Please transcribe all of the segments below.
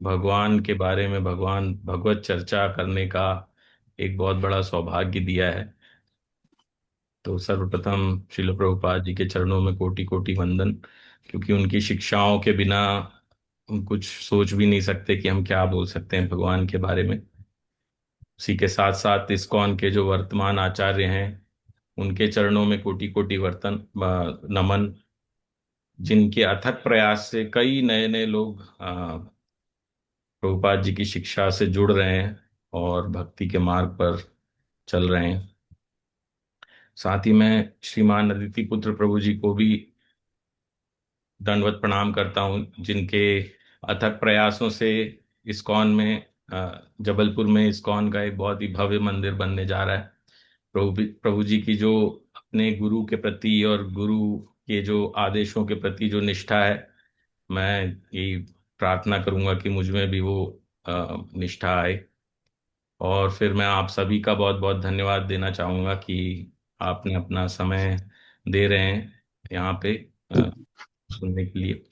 भगवान के बारे में, भगवत चर्चा करने का एक बहुत बड़ा सौभाग्य दिया है। तो सर्वप्रथम श्रील प्रभुपाद जी के चरणों में कोटि कोटि वंदन, क्योंकि उनकी शिक्षाओं के बिना हम कुछ सोच भी नहीं सकते कि हम क्या बोल सकते हैं भगवान के बारे में। उसी के साथ साथ इस्कॉन के जो वर्तमान आचार्य हैं, उनके चरणों में कोटि कोटि नमन, जिनके अथक प्रयास से कई नए नए लोग प्रभुपाद जी की शिक्षा से जुड़ रहे हैं और भक्ति के मार्ग पर चल रहे हैं। साथ ही मैं श्रीमान अदिति पुत्र प्रभु जी को भी दंडवत प्रणाम करता हूँ, जिनके अथक प्रयासों से इस्कॉन में जबलपुर में इस्कॉन का एक बहुत ही भव्य मंदिर बनने जा रहा है। प्रभु जी की जो अपने गुरु के प्रति और गुरु के जो आदेशों के प्रति जो निष्ठा है, मैं यही प्रार्थना करूंगा कि मुझ में भी वो निष्ठा आए। और फिर मैं आप सभी का बहुत बहुत धन्यवाद देना चाहूंगा कि आपने अपना समय दे रहे हैं यहाँ पे सुनने के लिए।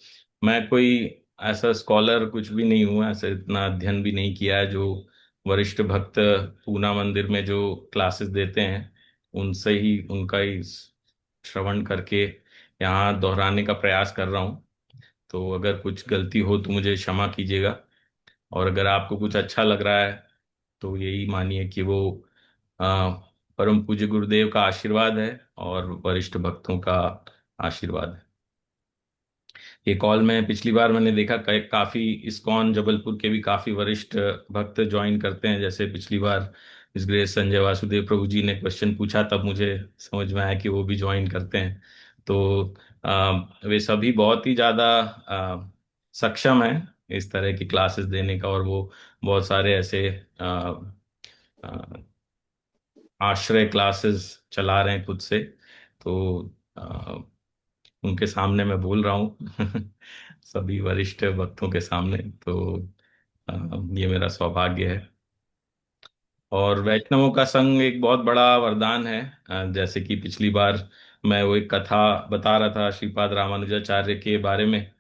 मैं कोई ऐसा स्कॉलर कुछ भी नहीं हूँ, ऐसा इतना अध्ययन भी नहीं किया है जो वरिष्ठ भक्त पूना मंदिर में जो क्लासेस देते हैं उनसे ही उनका ही श्रवण करके यहाँ दोहराने का प्रयास कर रहा हूँ। तो अगर कुछ गलती हो तो मुझे क्षमा कीजिएगा। और अगर आपको कुछ अच्छा लग रहा है तो यही मानिए कि वो आ, परम पूज्य गुरुदेव का आशीर्वाद है और वरिष्ठ भक्तों का आशीर्वाद है। ये कॉल में पिछली बार मैंने देखा काफी इस्कॉन जबलपुर के भी काफी वरिष्ठ भक्त ज्वाइन करते हैं। जैसे पिछली बार इस ग्रेस संजय वासुदेव प्रभु जी ने क्वेश्चन पूछा, तब मुझे समझ में आया कि वो भी ज्वाइन करते हैं। तो वे सभी बहुत ही ज्यादा सक्षम हैं इस तरह की क्लासेस देने का, और वो बहुत सारे ऐसे आ, आ, आश्रय क्लासेस चला रहे हैं खुद से। तो उनके सामने मैं बोल रहा हूँ सभी वरिष्ठ भक्तों के सामने। तो अ, ये मेरा सौभाग्य है। और वैष्णवों का संग एक बहुत बड़ा वरदान है। जैसे कि पिछली बार मैं वो एक कथा बता रहा था श्रीपाद रामानुजाचार्य के बारे में।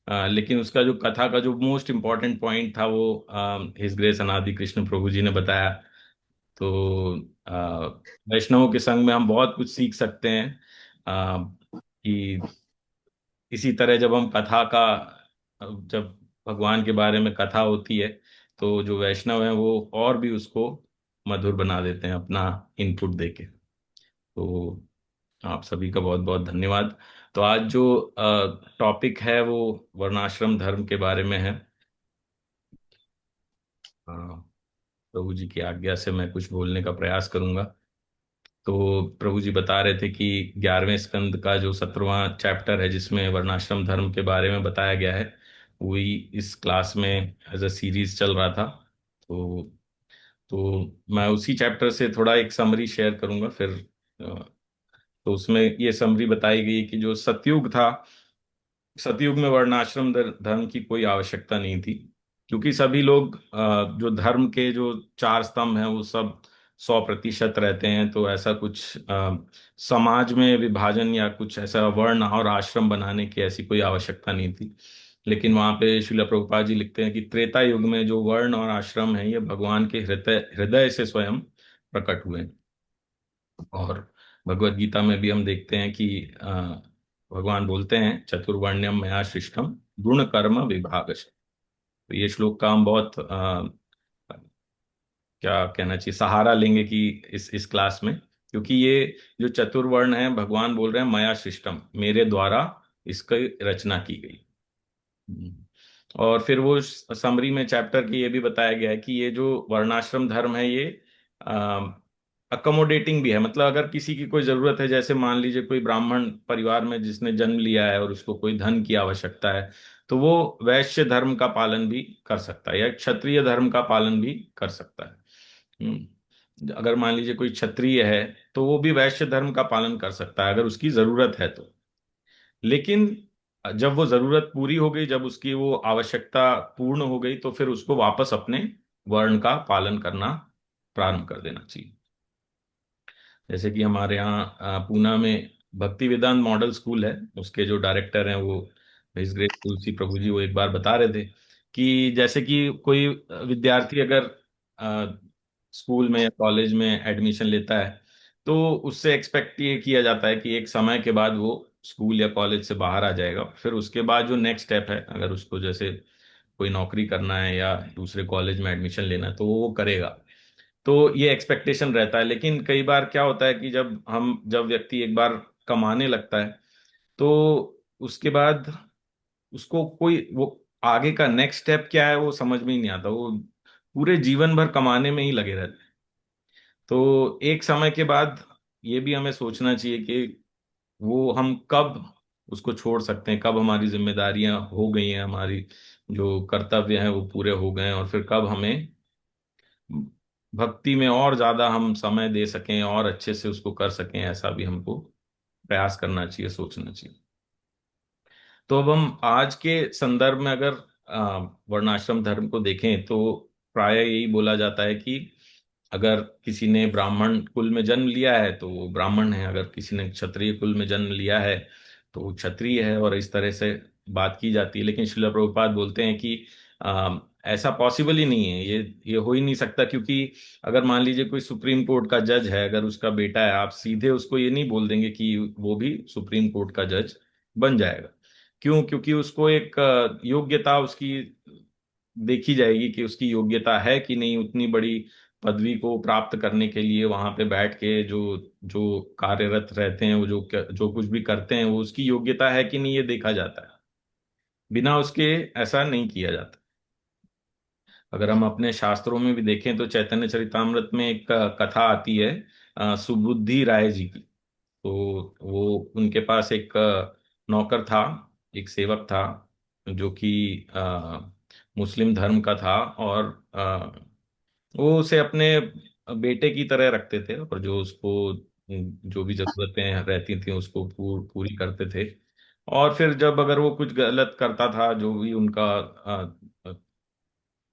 लेकिन उसका जो कथा का जो मोस्ट इम्पोर्टेंट पॉइंट था वो हिज ग्रेस अनादि कृष्ण प्रभु जी ने बताया। तो वैष्णवों के संग में हम बहुत कुछ सीख सकते हैं। कि इसी तरह जब हम कथा का जब भगवान के बारे में कथा होती है तो जो वैष्णव हैं वो और भी उसको मधुर बना देते हैं अपना इनपुट देके। तो आप सभी का बहुत बहुत धन्यवाद। तो आज जो टॉपिक है वो वर्णाश्रम धर्म के बारे में है। अ, प्रभु जी की आज्ञा से मैं कुछ बोलने का प्रयास करूंगा। तो प्रभु जी बता रहे थे कि 11वें स्कंद का जो 17वां चैप्टर है जिसमें वर्णाश्रम धर्म के बारे में बताया गया है, वही इस क्लास में एज अ सीरीज चल रहा था। तो मैं उसी चैप्टर से थोड़ा एक समरी शेयर करूंगा फिर। तो उसमें ये समरी बताई गई कि जो सतयुग था, सतयुग में वर्णाश्रम धर्म की कोई आवश्यकता नहीं थी, क्योंकि सभी लोग जो धर्म के जो चार स्तंभ हैं वो सब 100% रहते हैं। तो ऐसा कुछ समाज में विभाजन या कुछ ऐसा वर्ण और आश्रम बनाने की ऐसी कोई आवश्यकता नहीं थी। लेकिन वहां पे श्रील प्रभुपाद जी लिखते हैं कि त्रेता युग में जो वर्ण और आश्रम है ये भगवान के हृदय हृदय से स्वयं प्रकट हुए। और भगवत गीता में भी हम देखते हैं कि भगवान बोलते हैं चतुर्वर्ण्यम मया सृष्टम गुण कर्म विभागश। तो ये श्लोक का हम बहुत क्या कहना चाहिए, सहारा लेंगे कि इस क्लास में, क्योंकि ये जो चतुर्वर्ण है भगवान बोल रहे हैं मया सृष्टम, मेरे द्वारा इसकी रचना की गई। और फिर वो समरी में चैप्टर की ये भी बताया गया है कि ये जो वर्णाश्रम धर्म है ये अकोमोडेटिंग भी है। मतलब अगर किसी की कोई जरूरत है, जैसे मान लीजिए कोई ब्राह्मण परिवार में जिसने जन्म लिया है और उसको कोई धन की आवश्यकता है, तो वो वैश्य धर्म का पालन भी कर सकता है या क्षत्रिय धर्म का पालन भी कर सकता है। अगर मान लीजिए कोई क्षत्रिय है तो वो भी वैश्य धर्म का पालन कर सकता है अगर उसकी जरूरत है तो। लेकिन जब वो जरूरत पूरी हो गई, जब उसकी वो आवश्यकता पूर्ण हो गई, तो फिर उसको वापस अपने वर्ण का पालन करना प्रारंभ कर देना चाहिए। जैसे कि हमारे यहाँ पूना में भक्ति वेदांत मॉडल स्कूल है, उसके जो डायरेक्टर हैं वो हिज ग्रेस तुलसी प्रभु जी, वो एक बार बता रहे थे कि जैसे कि कोई विद्यार्थी अगर स्कूल में या कॉलेज में एडमिशन लेता है, तो उससे एक्सपेक्ट ये किया जाता है कि एक समय के बाद वो स्कूल या कॉलेज से बाहर आ जाएगा, फिर उसके बाद जो नेक्स्ट स्टेप है, अगर उसको जैसे कोई नौकरी करना है या दूसरे कॉलेज में एडमिशन लेना है तो वो करेगा। तो ये एक्सपेक्टेशन रहता है। लेकिन कई बार क्या होता है कि जब व्यक्ति एक बार कमाने लगता है, तो उसके बाद उसको कोई वो आगे का नेक्स्ट स्टेप क्या है वो समझ में ही नहीं आता। वो पूरे जीवन भर कमाने में ही लगे रहते हैं। तो एक समय के बाद ये भी हमें सोचना चाहिए कि वो हम कब उसको छोड़ सकते हैं, कब हमारी जिम्मेदारियां हो गई हैं, हमारी जो कर्तव्य हैं वो पूरे हो गए हैं, और फिर कब हमें भक्ति में और ज्यादा हम समय दे सकें और अच्छे से उसको कर सकें, ऐसा भी हमको प्रयास करना चाहिए, सोचना चाहिए। तो अब हम आज के संदर्भ में अगर वर्णाश्रम धर्म को देखें, तो प्राय यही बोला जाता है कि अगर किसी ने ब्राह्मण कुल में जन्म लिया है तो वो ब्राह्मण है, अगर किसी ने क्षत्रिय कुल में जन्म लिया है तो वो क्षत्रिय है, और इस तरह से बात की जाती है। लेकिन श्रील प्रभुपाद बोलते हैं कि ऐसा पॉसिबल ही नहीं है, ये हो ही नहीं सकता, क्योंकि अगर मान लीजिए कोई सुप्रीम कोर्ट का जज है, अगर उसका बेटा है, आप सीधे उसको ये नहीं बोल देंगे कि वो भी सुप्रीम कोर्ट का जज बन जाएगा। क्यों? क्योंकि उसको एक योग्यता उसकी देखी जाएगी कि उसकी योग्यता है कि नहीं उतनी बड़ी पदवी को प्राप्त करने के लिए, वहां पे बैठ के जो जो कार्यरत रहते हैं, वो जो कुछ भी करते हैं, वो उसकी योग्यता है कि नहीं ये देखा जाता है। बिना उसके ऐसा नहीं किया जाता। अगर हम अपने शास्त्रों में भी देखें तो चैतन्य चरितामृत में एक कथा आती है सुबुद्धि राय जी की। तो वो उनके पास एक नौकर था, एक सेवक था, जो कि मुस्लिम धर्म का था, और वो उसे अपने बेटे की तरह रखते थे, और जो उसको जो भी जरूरतें रहती थी उसको पूरी करते थे। और फिर जब अगर वो कुछ गलत करता था, जो भी उनका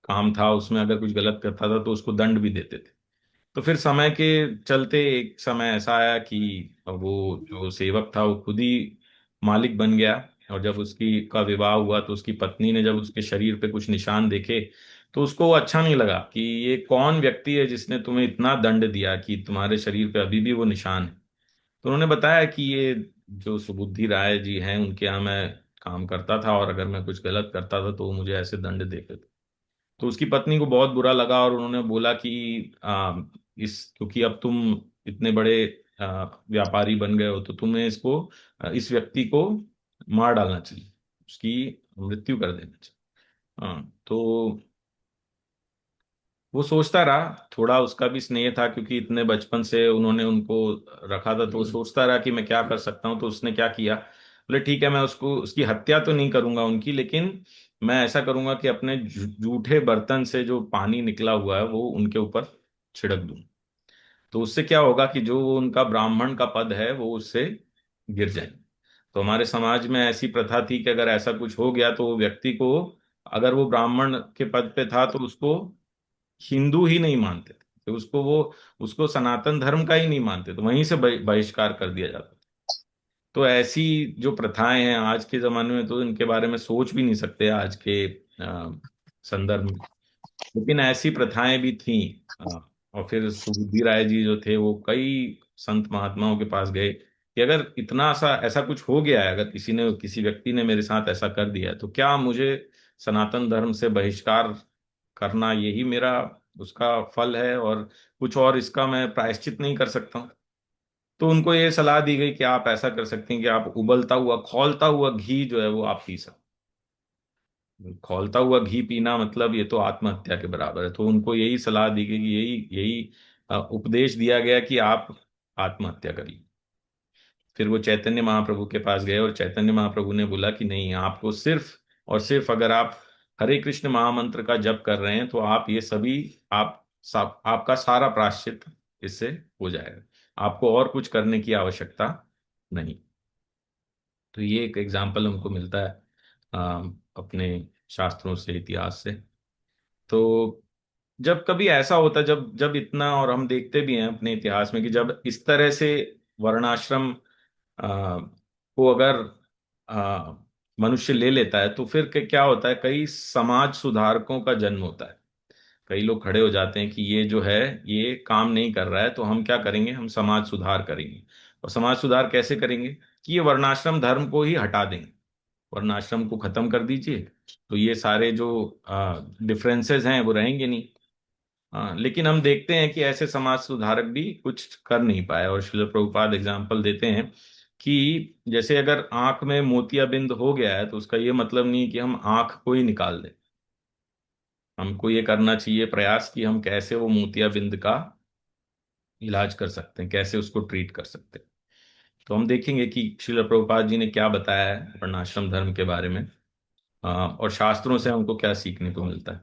काम था उसमें अगर कुछ गलत करता था तो उसको दंड भी देते थे। तो फिर समय के चलते एक समय ऐसा आया कि वो जो सेवक था वो खुद ही मालिक बन गया। और जब उसकी का विवाह हुआ तो उसकी पत्नी ने जब उसके शरीर पे कुछ निशान देखे, तो उसको अच्छा नहीं लगा कि ये कौन व्यक्ति है जिसने तुम्हें इतना दंड दिया कि तुम्हारे शरीर पे अभी भी वो निशान है। तो उन्होंने बताया कि ये जो सुबुद्धि राय जी हैं उनके यहाँ मैं काम करता था, और अगर मैं कुछ गलत करता था तो वो मुझे ऐसे दंड देते थे। तो उसकी पत्नी को बहुत बुरा लगा, और उन्होंने बोला कि इस क्योंकि अब तुम इतने बड़े व्यापारी बन गए हो, तो तुम्हें इस व्यक्ति को मार डालना चाहिए, उसकी मृत्यु कर देना चाहिए। तो वो सोचता रहा, थोड़ा उसका भी स्नेह था क्योंकि इतने बचपन से उन्होंने उनको रखा था, तो वो सोचता रहा कि मैं क्या कर सकता हूँ। तो उसने क्या किया, बोले ठीक है, मैं उसको उसकी हत्या तो नहीं करूंगा उनकी, लेकिन मैं ऐसा करूंगा कि अपने जूठे बर्तन से जो पानी निकला हुआ है वो उनके ऊपर छिड़क दूं। तो उससे क्या होगा कि जो वो उनका ब्राह्मण का पद है वो उससे गिर जाए। तो हमारे समाज में ऐसी प्रथा थी कि अगर ऐसा कुछ हो गया तो वो व्यक्ति को, अगर वो ब्राह्मण के पद पे था तो उसको हिंदू ही नहीं मानते थे, तो उसको सनातन धर्म का ही नहीं मानते, तो वहीं से बहिष्कार कर दिया जाता था। तो ऐसी जो प्रथाएं हैं आज के जमाने में तो इनके बारे में सोच भी नहीं सकते आज के संदर्भ में। लेकिन ऐसी प्रथाएं भी थीं। और फिर सुबुद्धि राय जी जो थे वो कई संत महात्माओं के पास गए कि अगर इतना सा ऐसा कुछ हो गया है, अगर किसी व्यक्ति ने मेरे साथ ऐसा कर दिया है, तो क्या मुझे सनातन धर्म से बहिष्कार करना यही मेरा उसका फल है, और कुछ और इसका मैं प्रायश्चित नहीं कर सकता हूँ? तो उनको ये सलाह दी गई कि आप ऐसा कर सकते हैं कि आप उबलता हुआ खौलता हुआ घी जो है वो आप पी सकते हैं। खौलता हुआ घी पीना मतलब ये तो आत्महत्या के बराबर है। तो उनको यही सलाह दी गई कि यही यही उपदेश दिया गया कि आप आत्महत्या करिए। फिर वो चैतन्य महाप्रभु के पास गए, और चैतन्य महाप्रभु ने बोला कि नहीं, आपको सिर्फ और सिर्फ अगर आप हरे कृष्ण महामंत्र का जप कर रहे हैं तो आप ये सभी आपका सारा प्रायश्चित इससे हो जाएगा, आपको और कुछ करने की आवश्यकता नहीं। तो ये एक एग्जाम्पल हमको मिलता है अपने शास्त्रों से, इतिहास से। तो जब कभी ऐसा होता है, जब जब इतना, और हम देखते भी हैं अपने इतिहास में कि जब इस तरह से वर्णाश्रम को अगर मनुष्य ले लेता है, तो फिर क्या होता है, कई समाज सुधारकों का जन्म होता है। कई लोग खड़े हो जाते हैं कि ये जो है, ये काम नहीं कर रहा है, तो हम क्या करेंगे, हम समाज सुधार करेंगे। और समाज सुधार कैसे करेंगे, कि ये वर्णाश्रम धर्म को ही हटा देंगे, वर्णाश्रम को खत्म कर दीजिए, तो ये सारे जो डिफरेंसेस हैं वो रहेंगे नहीं। हाँ, लेकिन हम देखते हैं कि ऐसे समाज सुधारक भी कुछ कर नहीं पाए, और श्रील प्रभुपाद एग्जाम्पल देते हैं कि जैसे अगर आंख में मोतियाबिंद हो गया है, तो उसका ये मतलब नहीं कि हम आंख को ही निकाल दें। हमको ये करना चाहिए प्रयास कि हम कैसे वो मोतियाबिंद का इलाज कर सकते हैं, कैसे उसको ट्रीट कर सकते हैं। तो हम देखेंगे कि श्रील प्रभुपाद जी ने क्या बताया है वर्णाश्रम धर्म के बारे में, और शास्त्रों से हमको क्या सीखने को मिलता है।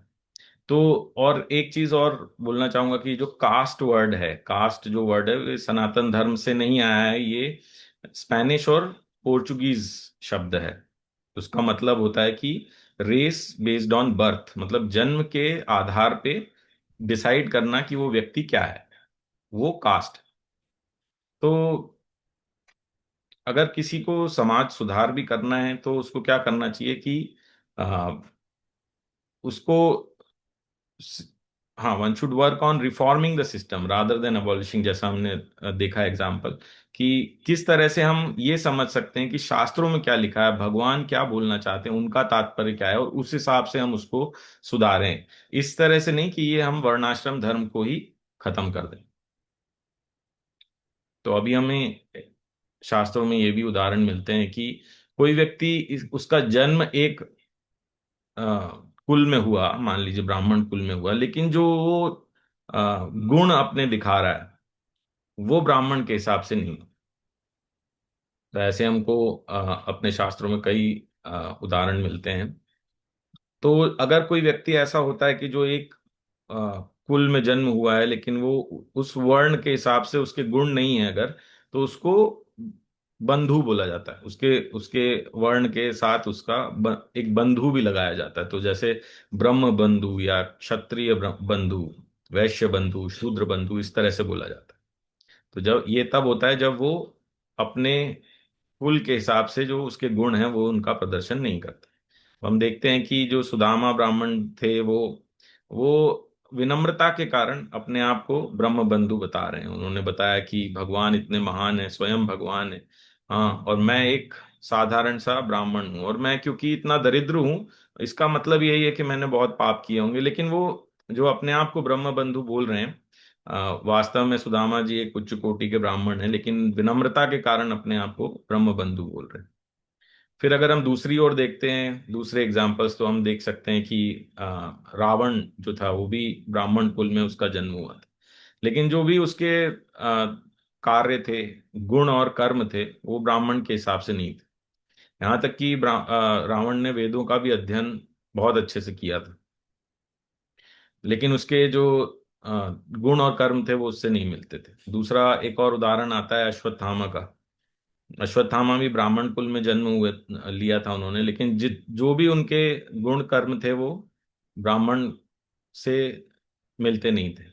तो और एक चीज और बोलना चाहूंगा कि जो कास्ट वर्ड है, कास्ट जो वर्ड है, ये सनातन धर्म से नहीं आया है, ये स्पेनिश और पोर्चुगीज शब्द है। उसका मतलब होता है कि रेस बेस्ड ऑन बर्थ, मतलब जन्म के आधार पे डिसाइड करना कि वो व्यक्ति क्या है, वो कास्ट। तो अगर किसी को समाज सुधार भी करना है, तो उसको क्या करना चाहिए कि आ, उसको स- हाँ, one should work on reforming the system rather than abolishing, जैसा हमने देखा एग्जाम्पल, कि किस तरह से हम ये समझ सकते हैं कि शास्त्रों में क्या लिखा है, भगवान क्या बोलना चाहते हैं, उनका तात्पर्य क्या है, और उस हिसाब से हम उसको सुधारें। इस तरह से नहीं कि ये हम वर्णाश्रम धर्म को ही खत्म कर दें। तो अभी हमें शास्त्रों में ये भी उदाहरण मिलते हैं कि कोई व्यक्ति उसका जन्म एक अ, कुल में हुआ, मान लीजिए ब्राह्मण कुल में हुआ, लेकिन जो वो गुण अपने दिखा रहा है, वो ब्राह्मण के हिसाब से नहीं। तो ऐसे हमको अपने शास्त्रों में कई उदाहरण मिलते हैं। तो अगर कोई व्यक्ति ऐसा होता है कि जो एक अ, कुल में जन्म हुआ है, लेकिन वो उस वर्ण के हिसाब से उसके गुण नहीं है अगर, तो उसको बंधु बोला जाता है। उसके उसके वर्ण के साथ उसका एक बंधु भी लगाया जाता है। तो जैसे ब्रह्म बंधु या क्षत्रिय बंधु, वैश्य बंधु, शूद्र बंधु, इस तरह से बोला जाता है। तो जब ये तब होता है जब वो अपने कुल के हिसाब से जो उसके गुण हैं वो उनका प्रदर्शन नहीं करते। हम देखते हैं कि जो सुदामा ब्राह्मण थे, वो विनम्रता के कारण अपने आप को ब्रह्म बंधु बता रहे हैं। उन्होंने बताया कि भगवान इतने महान है, स्वयं भगवान है, हाँ, और मैं एक साधारण सा ब्राह्मण हूँ, और मैं क्योंकि इतना दरिद्र हूँ, इसका मतलब यही है कि मैंने बहुत पाप किए होंगे। लेकिन वो जो अपने आप को ब्रह्म बंधु बोल रहे हैं, वास्तव में सुदामा जी एक उच्च कोटि के ब्राह्मण हैं, लेकिन विनम्रता के कारण अपने आप को ब्रह्म बंधु बोल रहे हैं। फिर अगर हम दूसरी ओर देखते हैं, दूसरे एग्जाम्पल्स, तो हम देख सकते हैं कि रावण जो था वो भी ब्राह्मण कुल में उसका जन्म हुआ था, लेकिन जो भी उसके कार्य थे, गुण और कर्म थे, वो ब्राह्मण के हिसाब से नहीं थे। यहाँ तक कि रावण ने वेदों का भी अध्ययन बहुत अच्छे से किया था, लेकिन उसके जो गुण और कर्म थे वो उससे नहीं मिलते थे। दूसरा एक और उदाहरण आता है अश्वत्थामा का। अश्वत्थामा भी ब्राह्मण कुल में जन्म हुए लिया था उन्होंने, लेकिन जो भी उनके गुण कर्म थे वो ब्राह्मण से मिलते नहीं थे।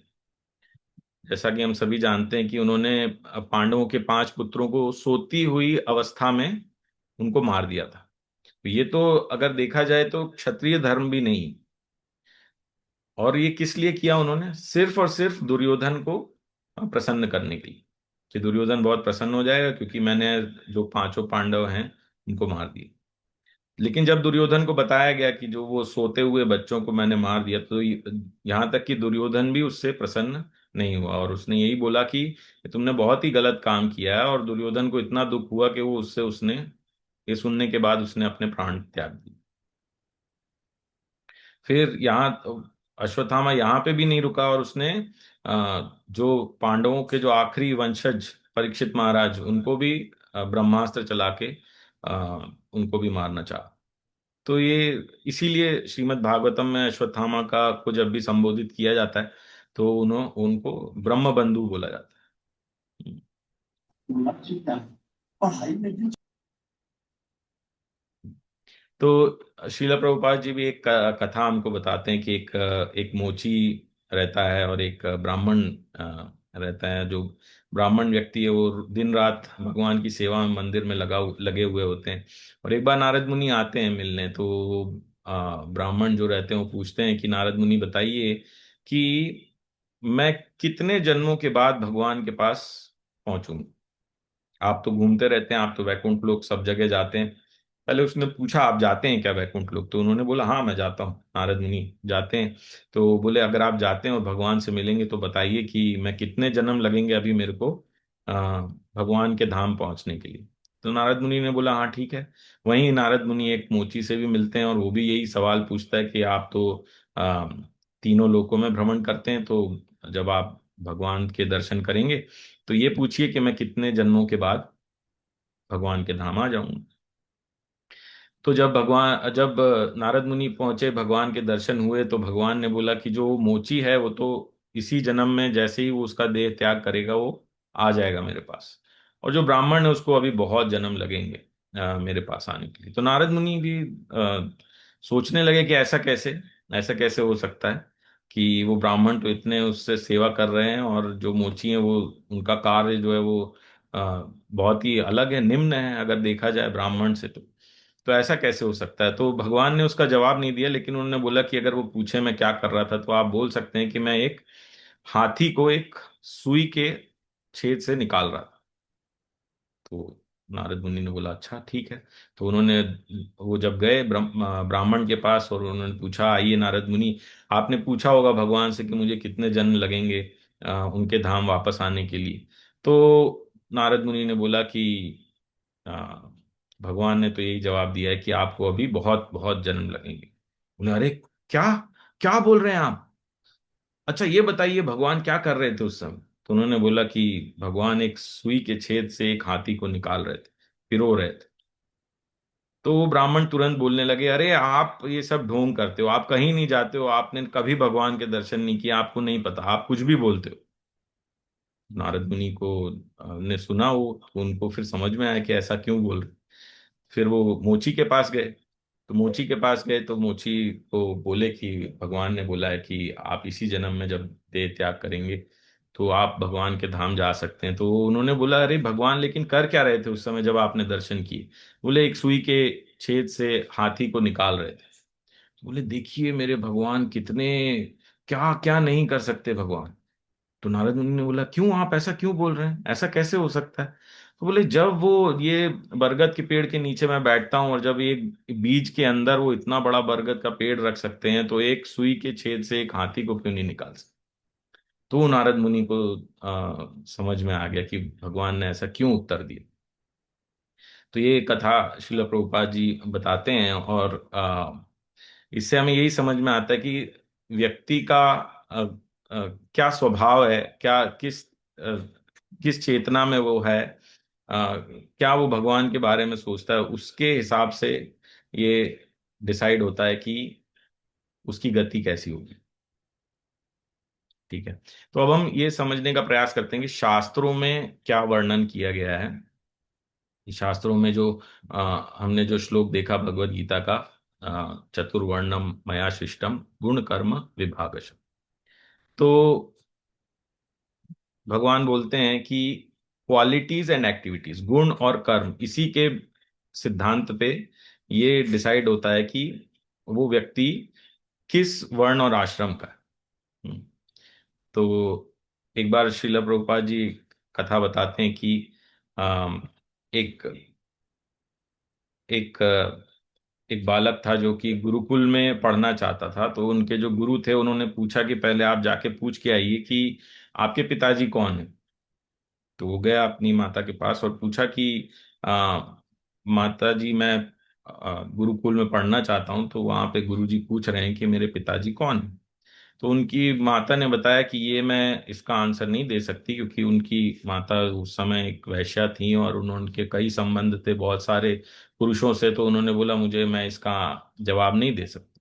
जैसा कि हम सभी जानते हैं कि उन्होंने पांडवों के 5 पुत्रों को सोती हुई अवस्था में उनको मार दिया था। तो ये तो अगर देखा जाए तो क्षत्रिय धर्म भी नहीं। और ये किस लिए किया उन्होंने, सिर्फ और सिर्फ दुर्योधन को प्रसन्न करने के लिए, कि दुर्योधन बहुत प्रसन्न हो जाएगा क्योंकि मैंने जो 5 पांडव हैं उनको मार दिया। लेकिन जब दुर्योधन को बताया गया कि जो वो सोते हुए बच्चों को मैंने मार दिया, तो यहाँ तक कि दुर्योधन भी उससे प्रसन्न नहीं हुआ, और उसने यही बोला कि तुमने बहुत ही गलत काम किया है। और दुर्योधन को इतना दुख हुआ कि वो उससे उसने ये सुनने के बाद उसने अपने प्राण त्याग दिए। फिर यहाँ अश्वत्थामा यहाँ पे भी नहीं रुका, और उसने जो पांडवों के जो आखिरी वंशज परीक्षित महाराज, उनको भी ब्रह्मास्त्र चला के उनको भी मारना चाहा। तो ये इसीलिए श्रीमद् भागवतम में अश्वत्थामा का को जब भी संबोधित किया जाता है, तो उनको ब्रह्म बंधु बोला जाता है। तो श्रीला प्रभुपाद जी भी एक कथा हमको बताते हैं कि एक मोची रहता है और एक ब्राह्मण रहता है, जो ब्राह्मण व्यक्ति है वो दिन रात भगवान की सेवा में मंदिर में लगे हुए होते हैं। और एक बार नारद मुनि आते हैं मिलने, तो ब्राह्मण जो रहते हैं वो पूछते हैं कि नारद मुनि बताइए कि मैं कितने जन्मों के बाद भगवान के पास पहुंचूंगा। आप तो घूमते रहते हैं, आप तो वैकुंठ लोक सब जगह जाते हैं। पहले उसने पूछा आप जाते हैं क्या वैकुंठ लोक, तो उन्होंने बोला हाँ मैं जाता हूँ, नारद मुनि जाते हैं। तो बोले अगर आप जाते हैं और भगवान से मिलेंगे तो बताइए कि मैं कितने जन्म लगेंगे अभी मेरे को भगवान के धाम पहुंचने के लिए। तो नारद मुनि ने बोला हाँ ठीक है। वहीं नारद मुनि एक मोची से भी मिलते हैं और वो भी यही सवाल पूछता है कि आप तो आ, तीनों लोकों में भ्रमण करते हैं, तो जब आप भगवान के दर्शन करेंगे तो ये पूछिए कि मैं कितने जन्मों के बाद भगवान के धाम आ जाऊंगा। तो जब नारद मुनि पहुंचे, भगवान के दर्शन हुए, तो भगवान ने बोला कि जो मोची है वो तो इसी जन्म में जैसे ही वो उसका देह त्याग करेगा वो आ जाएगा मेरे पास। और जो ब्राह्मण है उसको अभी बहुत जन्म लगेंगे मेरे पास आने के लिए। तो नारद मुनि भी सोचने लगे कि ऐसा कैसे हो सकता है कि वो ब्राह्मण तो इतने उससे सेवा कर रहे हैं और जो मोची है वो उनका कार्य जो है वो बहुत ही अलग है, निम्न है अगर देखा जाए ब्राह्मण से। तो ऐसा कैसे हो सकता है। तो भगवान ने उसका जवाब नहीं दिया, लेकिन उन्होंने बोला कि अगर वो पूछे मैं क्या कर रहा था तो आप बोल सकते हैं कि मैं एक हाथी को एक सुई के छेद से निकाल रहा था। तो नारद मुनि ने बोला अच्छा ठीक है। तो उन्होंने, वो जब गए ब्राह्मण के पास और उन्होंने पूछा आइए नारद मुनि, आपने पूछा होगा भगवान से कि मुझे कितने जन्म लगेंगे उनके धाम वापस आने के लिए। तो नारद मुनि ने बोला कि आ, भगवान ने तो यही जवाब दिया है कि आपको अभी बहुत बहुत जन्म लगेंगे। बोले अरे क्या, क्या बोल रहे हैं आप। अच्छा ये बताइए भगवान क्या कर रहे थे उस समय। तो उन्होंने बोला कि भगवान एक सुई के छेद से एक हाथी को निकाल रहे थे, पिरो रहे थे। तो वो ब्राह्मण तुरंत बोलने लगे अरे आप ये सब ढोंग करते हो, आप कहीं नहीं जाते हो, आपने कभी भगवान के दर्शन नहीं किया, आपको नहीं पता, आप कुछ भी बोलते हो। नारद मुनि को ने सुना वो, तो उनको फिर समझ में आया कि ऐसा क्यों बोल रहे। फिर वो मोची के पास गए। तो मोची के पास गए तो मोची को बोले कि भगवान ने बोला है कि आप इसी जन्म में जब देह त्याग करेंगे तो आप भगवान के धाम जा सकते हैं। तो उन्होंने बोला अरे भगवान लेकिन कर क्या रहे थे उस समय जब आपने दर्शन किए। बोले एक सुई के छेद से हाथी को निकाल रहे थे। बोले देखिए मेरे भगवान कितने, क्या क्या नहीं कर सकते भगवान। तो नारद मुनि ने बोला क्यों, आप ऐसा क्यों बोल रहे हैं, ऐसा कैसे हो सकता है। तो बोले जब वो ये बरगद के पेड़ के नीचे मैं बैठता हूँ और जब एक बीज के अंदर वो इतना बड़ा बरगद का पेड़ रख सकते हैं तो एक सुई के छेद से एक हाथी को क्यों नहीं निकाल सकते। तो नारद मुनि को समझ में आ गया कि भगवान ने ऐसा क्यों उत्तर दिया। तो ये कथा श्रील प्रभुपाद जी बताते हैं। और इससे हमें यही समझ में आता है कि व्यक्ति का क्या स्वभाव है, क्या किस चेतना में वो है, क्या वो भगवान के बारे में सोचता है, उसके हिसाब से ये डिसाइड होता है कि उसकी गति कैसी होगी। ठीक है। तो अब हम ये समझने का प्रयास करते हैं कि शास्त्रों में क्या वर्णन किया गया है। शास्त्रों में जो हमने जो श्लोक देखा भगवत गीता का, चतुर्वर्णम मया सृष्टम गुण कर्म विभागश। तो भगवान बोलते हैं कि क्वालिटीज एंड एक्टिविटीज, गुण और कर्म, इसी के सिद्धांत पे ये डिसाइड होता है कि वो व्यक्ति किस वर्ण और आश्रम का है। हम्म। तो एक बार श्रील प्रभुपाद जी कथा बताते हैं कि अम, एक एक एक बालक था जो कि गुरुकुल में पढ़ना चाहता था। तो उनके जो गुरु थे उन्होंने पूछा कि पहले आप जाके पूछ के आइए कि आपके पिताजी कौन है। तो वो गया अपनी माता के पास और पूछा कि आ, माता जी मैं गुरुकुल में पढ़ना चाहता हूँ, तो वहाँ पे गुरुजी पूछ रहे हैं कि मेरे पिताजी कौन है। तो उनकी माता ने बताया कि ये मैं इसका आंसर नहीं दे सकती, क्योंकि उनकी माता उस समय एक वैश्या थी और उनके कई संबंध थे बहुत सारे पुरुषों से। तो उन्होंने बोला मुझे, मैं इसका जवाब नहीं दे सकती।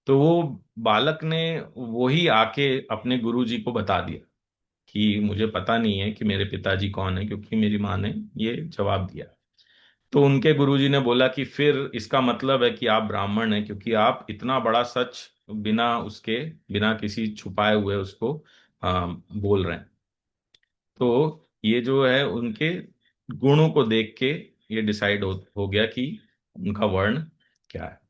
तो वो बालक ने वही आके अपने गुरुजी को बता दिया कि मुझे पता नहीं है कि मेरे पिताजी कौन है, क्योंकि मेरी माँ ने ये जवाब दिया। तो उनके गुरुजी ने बोला कि फिर इसका मतलब है कि आप ब्राह्मण हैं, क्योंकि आप इतना बड़ा सच बिना किसी छुपाए हुए उसको बोल रहे हैं। तो ये जो है उनके गुणों को देख के ये डिसाइड हो गया कि उनका वर्ण क्या है।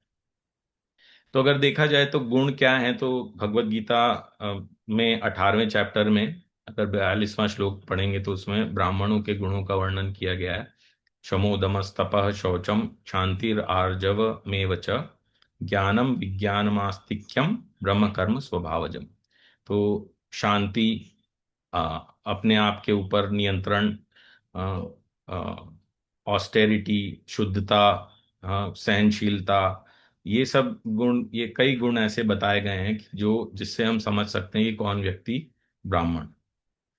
तो अगर देखा जाए तो गुण क्या है, तो भगवत गीता में 18वें चैप्टर में अगर 42वां श्लोक पढ़ेंगे तो उसमें ब्राह्मणों के गुणों का वर्णन किया गया है। शमोदमस्तपः शौचम क्षांतिर आर्जव मेव च ज्ञानम विज्ञानमास्तिक्यम ब्रह्म कर्म स्वभावजम। तो शांति, अपने आप के ऊपर नियंत्रण, ऑस्टेरिटी, शुद्धता, सहनशीलता, ये सब गुण, ये कई गुण ऐसे बताए गए हैं कि जो जिससे हम समझ सकते हैं कि कौन व्यक्ति ब्राह्मण।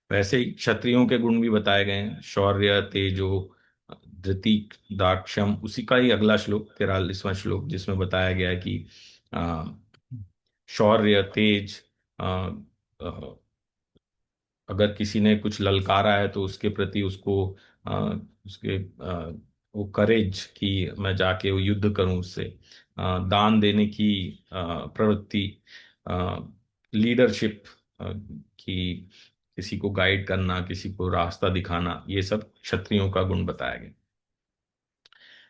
वैसे ही क्षत्रियों के गुण भी बताए गए हैं, शौर्य, तेजो, धृति, दाक्षम। उसी का ही अगला श्लोक 43वां श्लोक जिसमें बताया गया है कि अ, शौर्य, तेज, अगर किसी ने कुछ ललकारा है तो उसके प्रति उसको उसके वो करेज कि मैं जाके वो युद्ध करूं उससे, दान देने की प्रवृत्ति, लीडरशिप, कि किसी को गाइड करना, किसी को रास्ता दिखाना, ये सब क्षत्रियों का गुण बताया गया।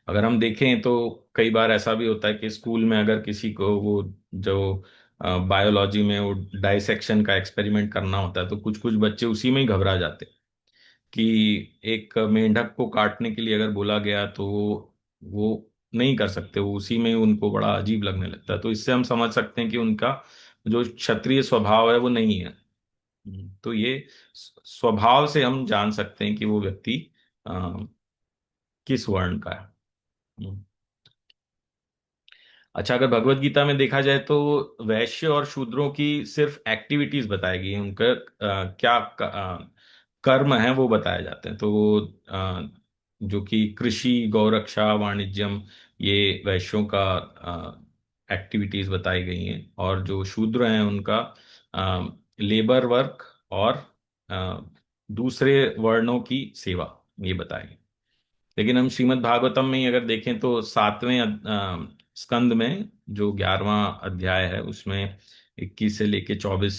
अगर हम देखें तो कई बार ऐसा भी होता है कि स्कूल में अगर किसी को वो जो बायोलॉजी में वो डाइसेक्शन का एक्सपेरिमेंट करना होता है तो कुछ कुछ बच्चे उसी में ही घबरा जाते हैं कि एक मेंढक को काटने के लिए अगर बोला गया तो वो नहीं कर सकते, वो उसी में उनको बड़ा अजीब लगने लगता है। तो इससे हम समझ सकते हैं कि उनका जो क्षत्रिय स्वभाव है वो नहीं है। तो ये स्वभाव से हम जान सकते हैं कि वो व्यक्ति अ, किस वर्ण का है। हम्म। अच्छा, अगर भगवत गीता में देखा जाए तो वैश्य और शूद्रों की सिर्फ एक्टिविटीज बताई गई हैं, उनका क्या कर्म है वो बताए जाते हैं। तो जो कि कृषि, गौरक्षा, वाणिज्यम, ये वैश्यों का एक्टिविटीज बताई गई हैं, और जो शूद्र हैं उनका लेबर वर्क और अ, दूसरे वर्णों की सेवा, ये बताएंगे। लेकिन हम श्रीमद् भागवतम में ही अगर देखें तो 7वें स्कंद में जो 11वां अध्याय है उसमें 21 से लेके 24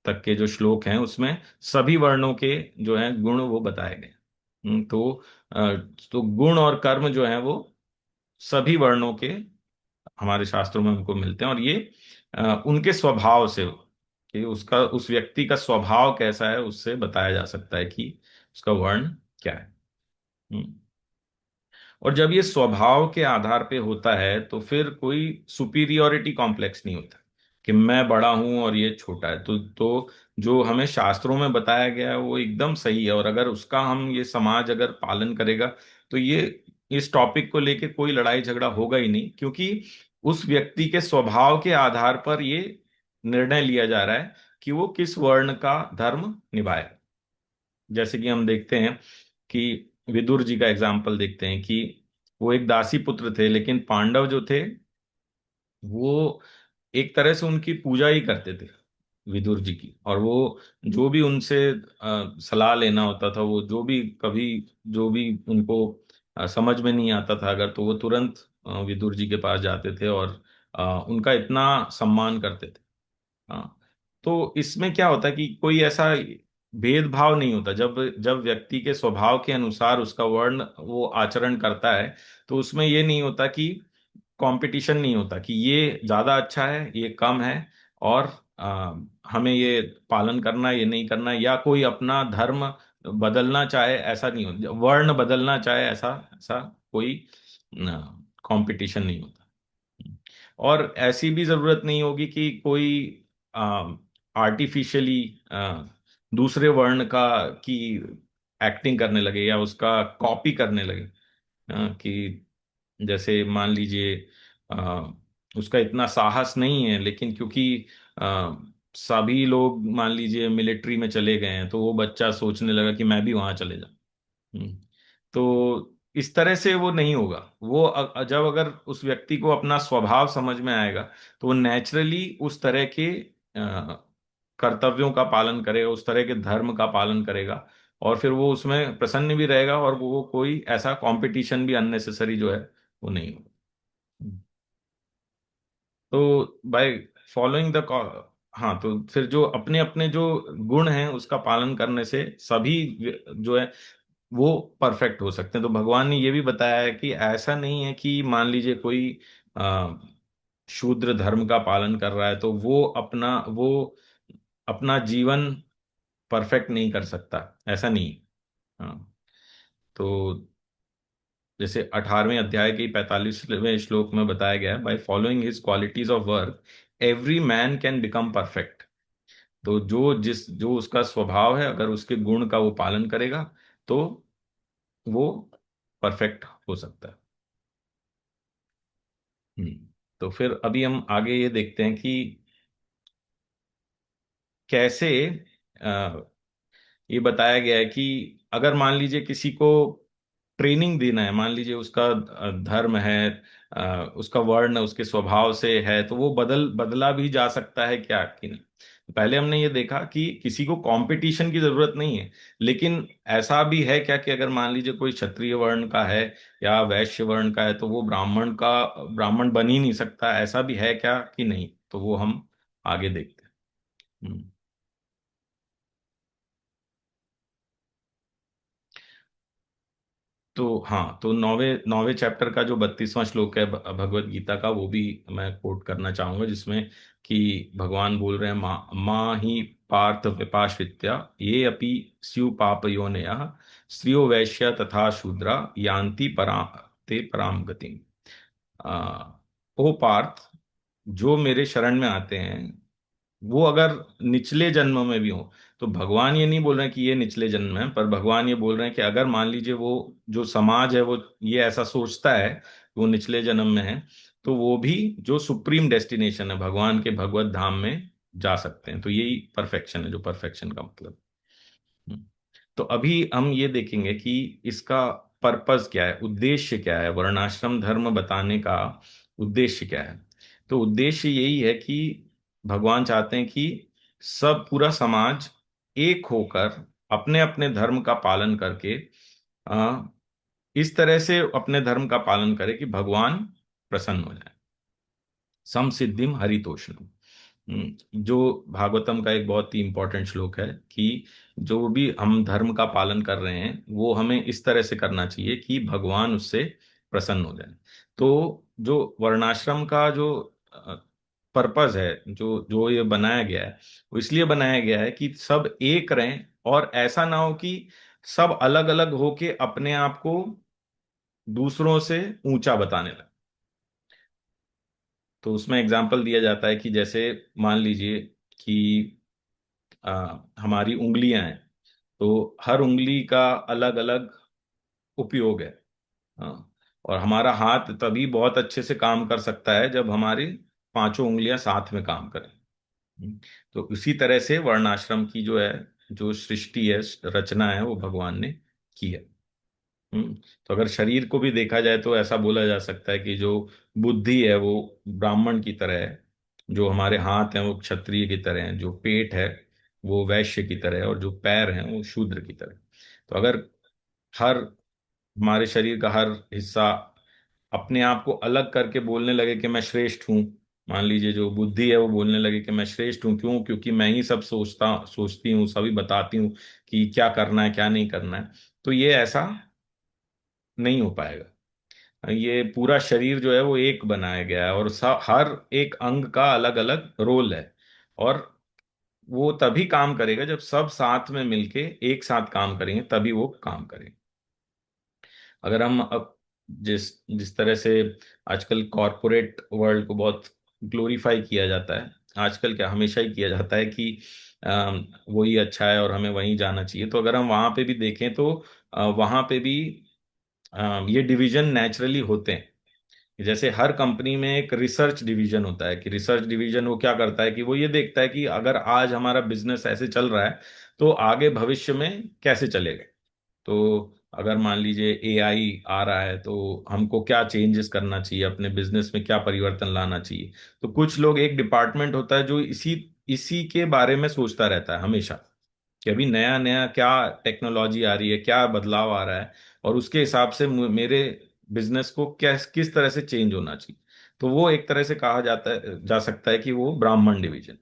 तक के जो श्लोक हैं उसमें सभी वर्णों के जो हैं गुण वो बताए गए। अ, तो गुण और कर्म जो है वो सभी वर्णों के हमारे शास्त्रों में हमको मिलते हैं, और ये उनके स्वभाव से, कि उसका, उस व्यक्ति का स्वभाव कैसा है उससे बताया जा सकता है कि उसका वर्ण क्या है। हम्म। और जब ये स्वभाव के आधार पे होता है तो फिर कोई सुपीरियोरिटी कॉम्प्लेक्स नहीं होता कि मैं बड़ा हूं और ये छोटा है। तो जो हमें शास्त्रों में बताया गया है वो एकदम सही है, और अगर उसका हम ये समाज अगर पालन करेगा तो ये इस टॉपिक को लेके कोई लड़ाई झगड़ा होगा ही नहीं, क्योंकि उस व्यक्ति के स्वभाव के आधार पर ये निर्णय लिया जा रहा है कि वो किस वर्ण का धर्म निभाए। जैसे कि हम देखते हैं कि विदुर जी का एग्जाम्पल देखते हैं कि वो एक दासी पुत्र थे, लेकिन पांडव जो थे वो एक तरह से उनकी पूजा ही करते थे विदुर जी की। और वो जो भी उनसे सलाह लेना होता था, वो जो भी कभी जो भी उनको समझ में नहीं आता था अगर, तो वो तुरंत विदुर जी के पास जाते थे और उनका इतना सम्मान करते थे। हाँ। तो इसमें क्या होता है कि कोई ऐसा भेदभाव नहीं होता, जब जब व्यक्ति के स्वभाव के अनुसार उसका वर्ण वो आचरण करता है तो उसमें ये नहीं होता कि कंपटीशन नहीं होता कि ये ज्यादा अच्छा है, ये कम है, और हमें ये पालन करना, ये नहीं करना, या कोई अपना धर्म बदलना चाहे ऐसा नहीं होता, वर्ण बदलना चाहे ऐसा ऐसा कोई कंपटीशन नहीं होता। और ऐसी भी जरूरत नहीं होगी कि कोई आर्टिफिशियली दूसरे वर्ण का की एक्टिंग करने लगे या उसका कॉपी करने लगे। कि जैसे मान लीजिए अ, उसका इतना साहस नहीं है, लेकिन क्योंकि अ, सभी लोग मान लीजिए मिलिट्री में चले गए हैं तो वो बच्चा सोचने लगा कि मैं भी वहां चले जाऊं। हम्म। तो इस तरह से वो नहीं होगा। वो जब अगर उस व्यक्ति को अपना स्वभाव समझ में आएगा तो वो नेचुरली उस तरह के कर्तव्यों का पालन करेगा, उस तरह के धर्म का पालन करेगा, और फिर वो उसमें प्रसन्न भी रहेगा, और वो कोई ऐसा कंपटीशन भी अननेसेसरी जो है वो नहीं होगा। तो बाय फॉलोइंग द हाँ, तो फिर जो अपने अपने जो गुण हैं उसका पालन करने से सभी जो है वो परफेक्ट हो सकते हैं। तो भगवान ने ये भी बताया है कि ऐसा नहीं है कि मान लीजिए कोई आ, शूद्र धर्म का पालन कर रहा है तो वो अपना जीवन परफेक्ट नहीं कर सकता, ऐसा नहीं। हाँ, तो जैसे 18वें अध्याय के 45वें श्लोक में बताया गया है, by following his qualities of work every man can become perfect. तो जो उसका स्वभाव है, अगर उसके गुण का वो पालन करेगा तो वो परफेक्ट हो सकता है। हम्म। तो फिर अभी हम आगे ये देखते हैं कि कैसे ये बताया गया है कि अगर मान लीजिए किसी को ट्रेनिंग देना है, मान लीजिए उसका धर्म है, उसका वर्ण उसके स्वभाव से है, तो वो बदला भी जा सकता है क्या कि नहीं। पहले हमने ये देखा कि किसी को कंपटीशन की जरूरत नहीं है, लेकिन ऐसा भी है क्या कि अगर मान लीजिए कोई क्षत्रिय वर्ण का है या वैश्य वर्ण का है तो वो ब्राह्मण बन ही नहीं सकता, ऐसा भी है क्या कि नहीं, तो वो हम आगे देखते हैं। हम्म। तो हाँ, तो नौवे नौवे चैप्टर का जो 32वां श्लोक है भगवत गीता का, वो भी मैं कोट करना चाहूंगा, जिसमें कि भगवान बोल रहे हैं, माँ माँ ही पार्थ विपाश्रित्य ये अपि स्यु पाप योनयः स्त्रियो वैश्य तथा शूद्रा यान्ति ते पराम गतिम। आ, ओ पार्थ, जो मेरे शरण में आते हैं वो अगर निचले जन्म में भी हो, तो भगवान ये नहीं बोल रहे हैं कि ये निचले जन्म में है, पर भगवान ये बोल रहे हैं कि अगर मान लीजिए वो जो समाज है वो ये ऐसा सोचता है कि वो निचले जन्म में है, तो वो भी जो सुप्रीम डेस्टिनेशन है भगवान के भगवत धाम में जा सकते हैं। तो यही परफेक्शन है, जो परफेक्शन का मतलब। हम्म। तो अभी हम ये देखेंगे कि इसका पर्पस क्या है, उद्देश्य क्या है, वर्णाश्रम धर्म बताने का उद्देश्य क्या है। तो उद्देश्य यही है कि भगवान चाहते हैं कि सब पूरा समाज एक होकर अपने अपने धर्म का पालन करके आ, इस तरह से अपने धर्म का पालन करे कि भगवान प्रसन्न हो जाए। समसिद्धिम हरितोषणम। जो भागवतम का एक बहुत ही इंपॉर्टेंट श्लोक है कि जो भी हम धर्म का पालन कर रहे हैं वो हमें इस तरह से करना चाहिए कि भगवान उससे प्रसन्न हो जाए। तो जो वर्णाश्रम का जो पर्पस है, जो जो ये बनाया गया है, वो इसलिए बनाया गया है कि सब एक रहें और ऐसा ना हो कि सब अलग अलग होके अपने आप को दूसरों से ऊंचा बताने लगे। तो उसमें एग्जाम्पल दिया जाता है कि जैसे मान लीजिए कि हमारी उंगलियां हैं, तो हर उंगली का अलग अलग उपयोग है। हाँ, और हमारा हाथ तभी बहुत अच्छे से काम कर सकता है जब हमारी पांचों उंगलियां साथ में काम करें। हम्म। तो इसी तरह से वर्णाश्रम की जो है, जो सृष्टि है, रचना है, वो भगवान ने की है। तो अगर शरीर को भी देखा जाए तो ऐसा बोला जा सकता है कि जो बुद्धि है वो ब्राह्मण की तरह है, जो हमारे हाथ हैं वो क्षत्रिय की तरह हैं, जो पेट है वो वैश्य की तरह है, और जो पैर हैं वो शूद्र की तरह। तो अगर हर हमारे शरीर का हर हिस्सा अपने आप को अलग करके बोलने लगे कि मैं श्रेष्ठ हूँ, मान लीजिए जो बुद्धि है वो बोलने लगे कि मैं श्रेष्ठ हूँ, क्यों, क्योंकि मैं ही सब सोचती हूँ, सभी बताती हूँ कि क्या करना है क्या नहीं करना है, तो ये ऐसा नहीं हो पाएगा। ये पूरा शरीर जो है वो एक बनाया गया है और हर एक अंग का अलग अलग रोल है, और वो तभी काम करेगा जब सब साथ में मिलके एक साथ काम करेंगे, तभी वो काम करेगा। अगर हम अब जिस जिस तरह से आजकल कॉरपोरेट वर्ल्ड को बहुत ग्लोरीफाई किया जाता है, आजकल क्या हमेशा ही किया जाता है कि वही अच्छा है और हमें वहीं जाना चाहिए, तो अगर हम वहां पे भी देखें तो वहां पे भी ये डिवीजन नेचुरली होते हैं। जैसे हर कंपनी में एक रिसर्च डिवीजन होता है, कि रिसर्च डिवीजन वो क्या करता है कि वो ये देखता है कि अगर आज हमारा बिजनेस ऐसे चल रहा है तो आगे भविष्य में कैसे चलेगा। तो अगर मान लीजिए एआई आ रहा है तो हमको क्या चेंजेस करना चाहिए, अपने बिजनेस में क्या परिवर्तन लाना चाहिए। तो कुछ लोग, एक डिपार्टमेंट होता है जो इसी इसी के बारे में सोचता रहता है हमेशा, कि अभी नया नया क्या टेक्नोलॉजी आ रही है, क्या बदलाव आ रहा है, और उसके हिसाब से मेरे बिजनेस को क्या किस तरह से चेंज होना चाहिए। तो वो एक तरह से कहा जाता है, जा सकता है कि वो ब्राह्मण डिवीजन।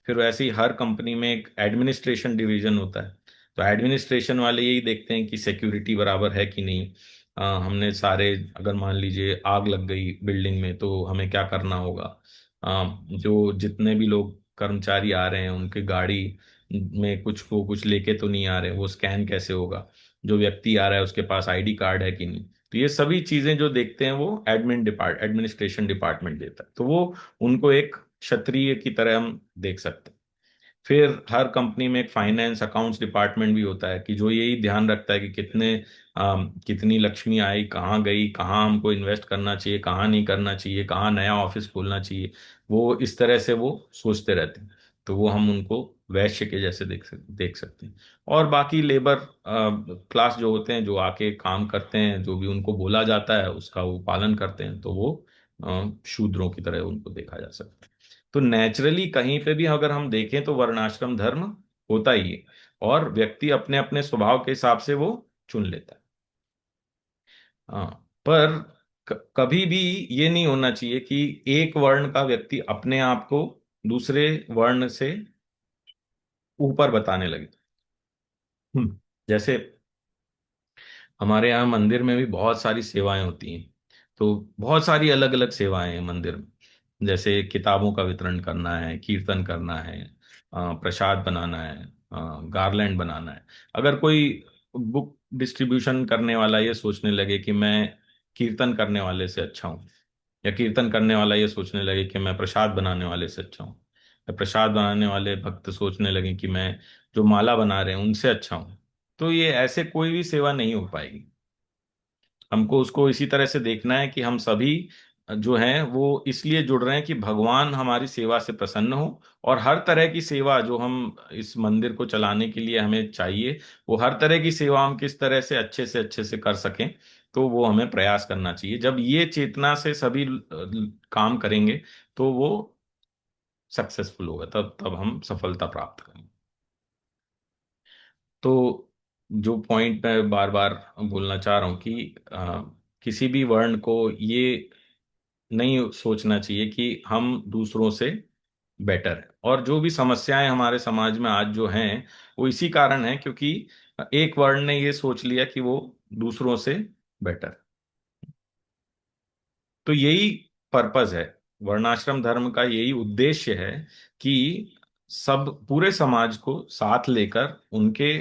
फिर वैसे ही हर कंपनी में एक एडमिनिस्ट्रेशन डिवीजन होता है। तो एडमिनिस्ट्रेशन वाले यही देखते हैं कि सिक्योरिटी बराबर है कि नहीं। हमने सारे, अगर मान लीजिए आग लग गई बिल्डिंग में, तो हमें क्या करना होगा। जो जितने भी लोग कर्मचारी आ रहे हैं उनके गाड़ी में कुछ को कुछ लेके तो नहीं आ रहे, वो स्कैन कैसे होगा। जो व्यक्ति आ रहा है उसके पास आईडी कार्ड है कि नहीं। तो ये सभी चीजें जो देखते हैं वो एडमिनिस्ट्रेशन डिपार्टमेंट देता है। तो वो उनको एक क्षत्रिय की तरह हम देख सकते हैं। फिर हर कंपनी में एक फाइनेंस अकाउंट्स डिपार्टमेंट भी होता है कि जो यही ध्यान रखता है कि कितनी लक्ष्मी आई, कहाँ गई, कहाँ हमको इन्वेस्ट करना चाहिए, कहाँ नहीं करना चाहिए, कहाँ नया ऑफिस खोलना चाहिए। वो इस तरह से वो सोचते रहते हैं। तो वो हम उनको वैश्य के जैसे देख सकते हैं। और बाकी लेबर क्लास जो होते हैं, जो आके काम करते हैं, जो भी उनको बोला जाता है उसका वो पालन करते हैं, तो वो शूद्रों की तरह उनको देखा जा सकता है। तो नेचुरली कहीं पे भी अगर हम देखें तो वर्णाश्रम धर्म होता ही है, और व्यक्ति अपने अपने स्वभाव के हिसाब से वो चुन लेता है। हाँ। पर कभी भी ये नहीं होना चाहिए कि एक वर्ण का व्यक्ति अपने आप को दूसरे वर्ण से ऊपर बताने लगे। जैसे हमारे यहाँ मंदिर में भी बहुत सारी सेवाएं होती हैं। तो बहुत सारी अलग अलग सेवाएं हैं मंदिर में। जैसे किताबों का वितरण करना है, कीर्तन करना है, प्रसाद बनाना है, गार्लैंड बनाना है। अगर कोई बुक डिस्ट्रीब्यूशन करने वाला ये सोचने लगे कि मैं कीर्तन करने वाले से अच्छा हूँ, या कीर्तन करने वाला ये सोचने लगे कि मैं प्रसाद बनाने वाले से अच्छा हूँ, या प्रसाद बनाने वाले भक्त सोचने लगे कि मैं जो माला बना रहे हैं उनसे अच्छा हूँ, तो ये ऐसे कोई भी सेवा नहीं हो पाएगी। हमको उसको इसी तरह से देखना है कि हम सभी जो हैं वो इसलिए जुड़ रहे हैं कि भगवान हमारी सेवा से प्रसन्न हो। और हर तरह की सेवा जो हम इस मंदिर को चलाने के लिए हमें चाहिए, वो हर तरह की सेवा हम किस तरह से अच्छे से कर सकें, तो वो हमें प्रयास करना चाहिए। जब ये चेतना से सभी काम करेंगे तो वो सक्सेसफुल होगा, तब तब हम सफलता प्राप्त करेंगे। तो जो पॉइंट मैं बार बार बोलना चाह रहा हूँ कि किसी भी वर्ण को ये नहीं सोचना चाहिए कि हम दूसरों से बेटर है। और जो भी समस्याएं हमारे समाज में आज जो हैं, वो इसी कारण है क्योंकि एक वर्ण ने ये सोच लिया कि वो दूसरों से बेटर। तो यही पर्पस है, वर्णाश्रम धर्म का यही उद्देश्य है कि सब पूरे समाज को साथ लेकर उनके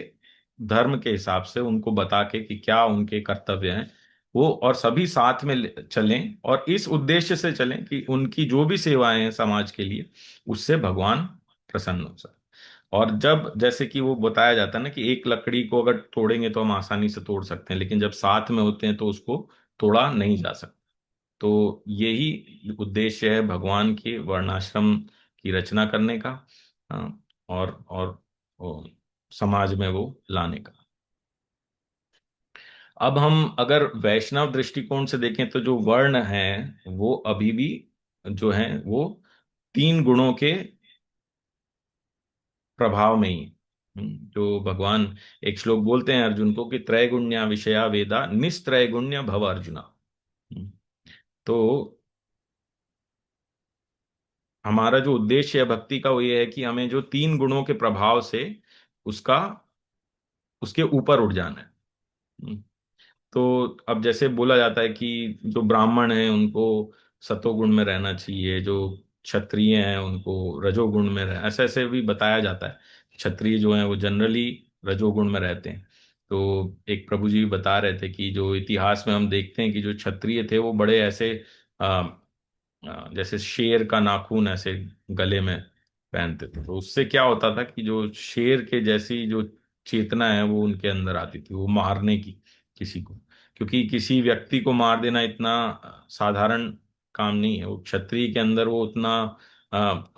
धर्म के हिसाब से उनको बता के कि क्या उनके कर्तव्य हैं वो, और सभी साथ में चलें और इस उद्देश्य से चलें कि उनकी जो भी सेवाएं हैं समाज के लिए, उससे भगवान प्रसन्न हो सके। और जब जैसे कि वो बताया जाता है ना कि एक लकड़ी को अगर तोड़ेंगे तो हम आसानी से तोड़ सकते हैं, लेकिन जब साथ में होते हैं तो उसको तोड़ा नहीं जा सकता। तो यही उद्देश्य है भगवान के वर्णाश्रम की रचना करने का, अ, और वो समाज में वो लाने का। अब हम अगर वैष्णव दृष्टिकोण से देखें तो जो वर्ण है वो अभी भी जो है वो तीन गुणों के प्रभाव में ही है। जो भगवान एक श्लोक बोलते हैं अर्जुन को कि त्रैगुण्या विषया वेदा निस्त्रैगुण्य भव अर्जुना। हम्म, तो हमारा जो उद्देश्य है भक्ति का वो ये है कि हमें जो तीन गुणों के प्रभाव से उसका उसके ऊपर उठ जाना है। हम्म, तो अब जैसे बोला जाता है कि जो ब्राह्मण हैं उनको सतोगुण में रहना चाहिए, जो क्षत्रिय हैं उनको रजोगुण में रह, ऐसे ऐसे भी बताया जाता है। क्षत्रिय जो हैं वो जनरली रजोगुण में रहते हैं। तो एक प्रभु जी बता रहे थे कि जो इतिहास में हम देखते हैं कि जो क्षत्रिय थे वो बड़े ऐसे जैसे शेर का नाखून ऐसे गले में पहनते थे। तो उससे क्या होता था कि जो शेर के जैसी जो चेतना है वो उनके अंदर आती थी, वो मारने की किसी को। क्योंकि किसी व्यक्ति को मार देना इतना साधारण काम नहीं है। वो क्षत्रिय के अंदर वो उतना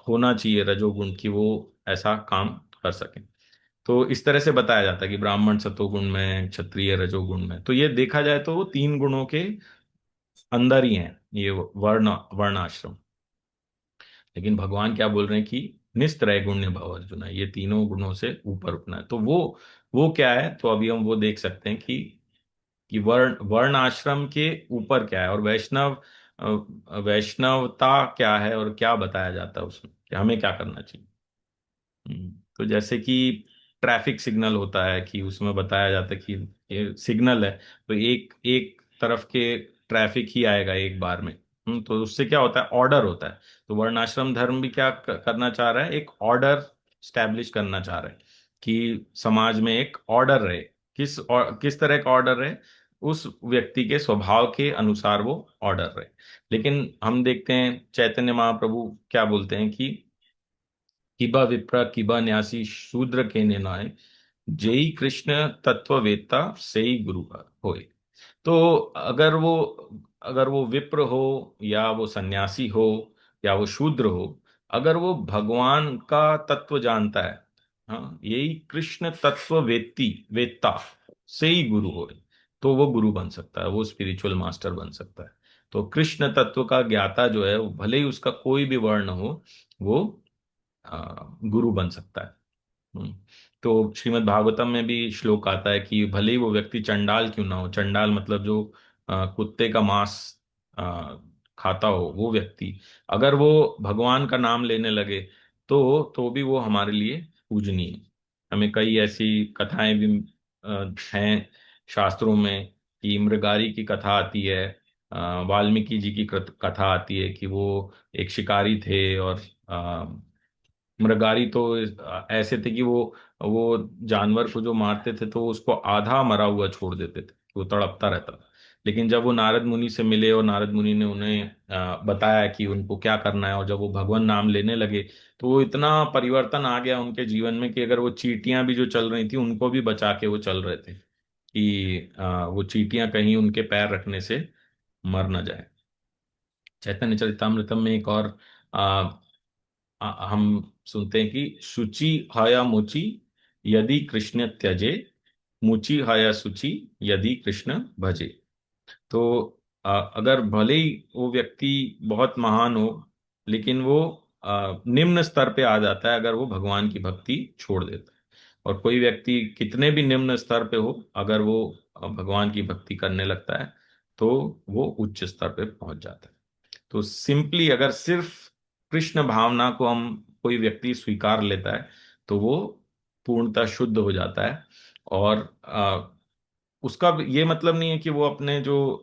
होना चाहिए रजोगुण की वो ऐसा काम कर सके। तो इस तरह से बताया जाता है कि ब्राह्मण सतोगुण में, क्षत्रिय रजोगुण में। तो ये देखा जाए तो वो तीन गुणों के अंदर ही हैं ये वर्णाश्रम। लेकिन भगवान क्या बोल रहे हैं कि निस्त्रय गुण्य भव अर्जुन, ये तीनों गुणों से ऊपर उठना है। तो वो क्या है, तो अभी हम वो देख सकते हैं कि वर्ण आश्रम के ऊपर क्या है, और वैष्णवता क्या है, और क्या बताया जाता है उसमें कि हमें क्या करना चाहिए। तो जैसे कि ट्रैफिक सिग्नल होता है कि उसमें बताया जाता है कि ये सिग्नल है, तो एक एक तरफ के ट्रैफिक ही आएगा एक बार में। तो उससे क्या होता है, ऑर्डर होता है। तो वर्णाश्रम धर्म भी क्या करना चाह रहा है, एक ऑर्डर स्टैब्लिश करना चाह रहा है कि समाज में एक ऑर्डर रहे। किस तरह का ऑर्डर रहे, उस व्यक्ति के स्वभाव के अनुसार वो ऑर्डर रहे। लेकिन हम देखते हैं चैतन्य महाप्रभु क्या बोलते हैं कि किबा विप्र किबा न्यासी शूद्र के नाय, जेई कृष्ण तत्ववेत्ता सेई गुरु होय। तो अगर वो विप्र हो, या वो सन्यासी हो, या वो शूद्र हो, अगर वो भगवान का तत्व जानता है, हाँ, यही कृष्ण तत्व वेत्ता से ही गुरु हो, तो वो गुरु बन सकता है, वो स्पिरिचुअल मास्टर बन सकता है। तो कृष्ण तत्व का ज्ञाता जो है, वो भले ही उसका कोई भी वर्ण हो, वो गुरु बन सकता है। हम्म। तो श्रीमद् भागवतम में भी श्लोक आता है कि भले ही वो व्यक्ति चंडाल क्यों ना हो, चंडाल मतलब जो कुत्ते का मांस आ, खाता हो, वो व्यक्ति अगर वो भगवान का नाम लेने लगे, तो भी वो हमारे लिए पूजनीय है। हमें कई ऐसी कथाएं भी हैं शास्त्रों में, कि मृगारी की कथा आती है, वाल्मीकि जी की कथा आती है कि वो एक शिकारी थे, और मृगारी तो ऐसे थे कि वो जानवर को जो मारते थे तो उसको आधा मरा हुआ छोड़ देते थे, वो तड़पता रहता था। लेकिन जब वो नारद मुनि से मिले और नारद मुनि ने उन्हें बताया कि उनको क्या करना है, और जब वो भगवान नाम लेने लगे, तो वो इतना परिवर्तन आ गया उनके जीवन में कि अगर वो चींटियां भी जो चल रही थी उनको भी बचा के वो चल रहे थे, कि वो चींटियां कहीं उनके पैर रखने से मर ना जाए। चैतन्य चरितामृतम में एक और हम सुनते हैं कि शुचि हया मुचि यदि कृष्ण त्यजे, मुचि हया शुचि यदि कृष्ण भजे। तो अगर भले ही वो व्यक्ति बहुत महान हो, लेकिन वो निम्न स्तर पे आ जाता है अगर वो भगवान की भक्ति छोड़ देता है। और कोई व्यक्ति कितने भी निम्न स्तर पे हो, अगर वो भगवान की भक्ति करने लगता है, तो वो उच्च स्तर पे पहुंच जाता है। तो सिंपली अगर सिर्फ कृष्ण भावना को हम कोई व्यक्ति स्वीकार लेता है, तो वो पूर्णतः शुद्ध हो जाता है। और उसका ये मतलब नहीं है कि वो अपने जो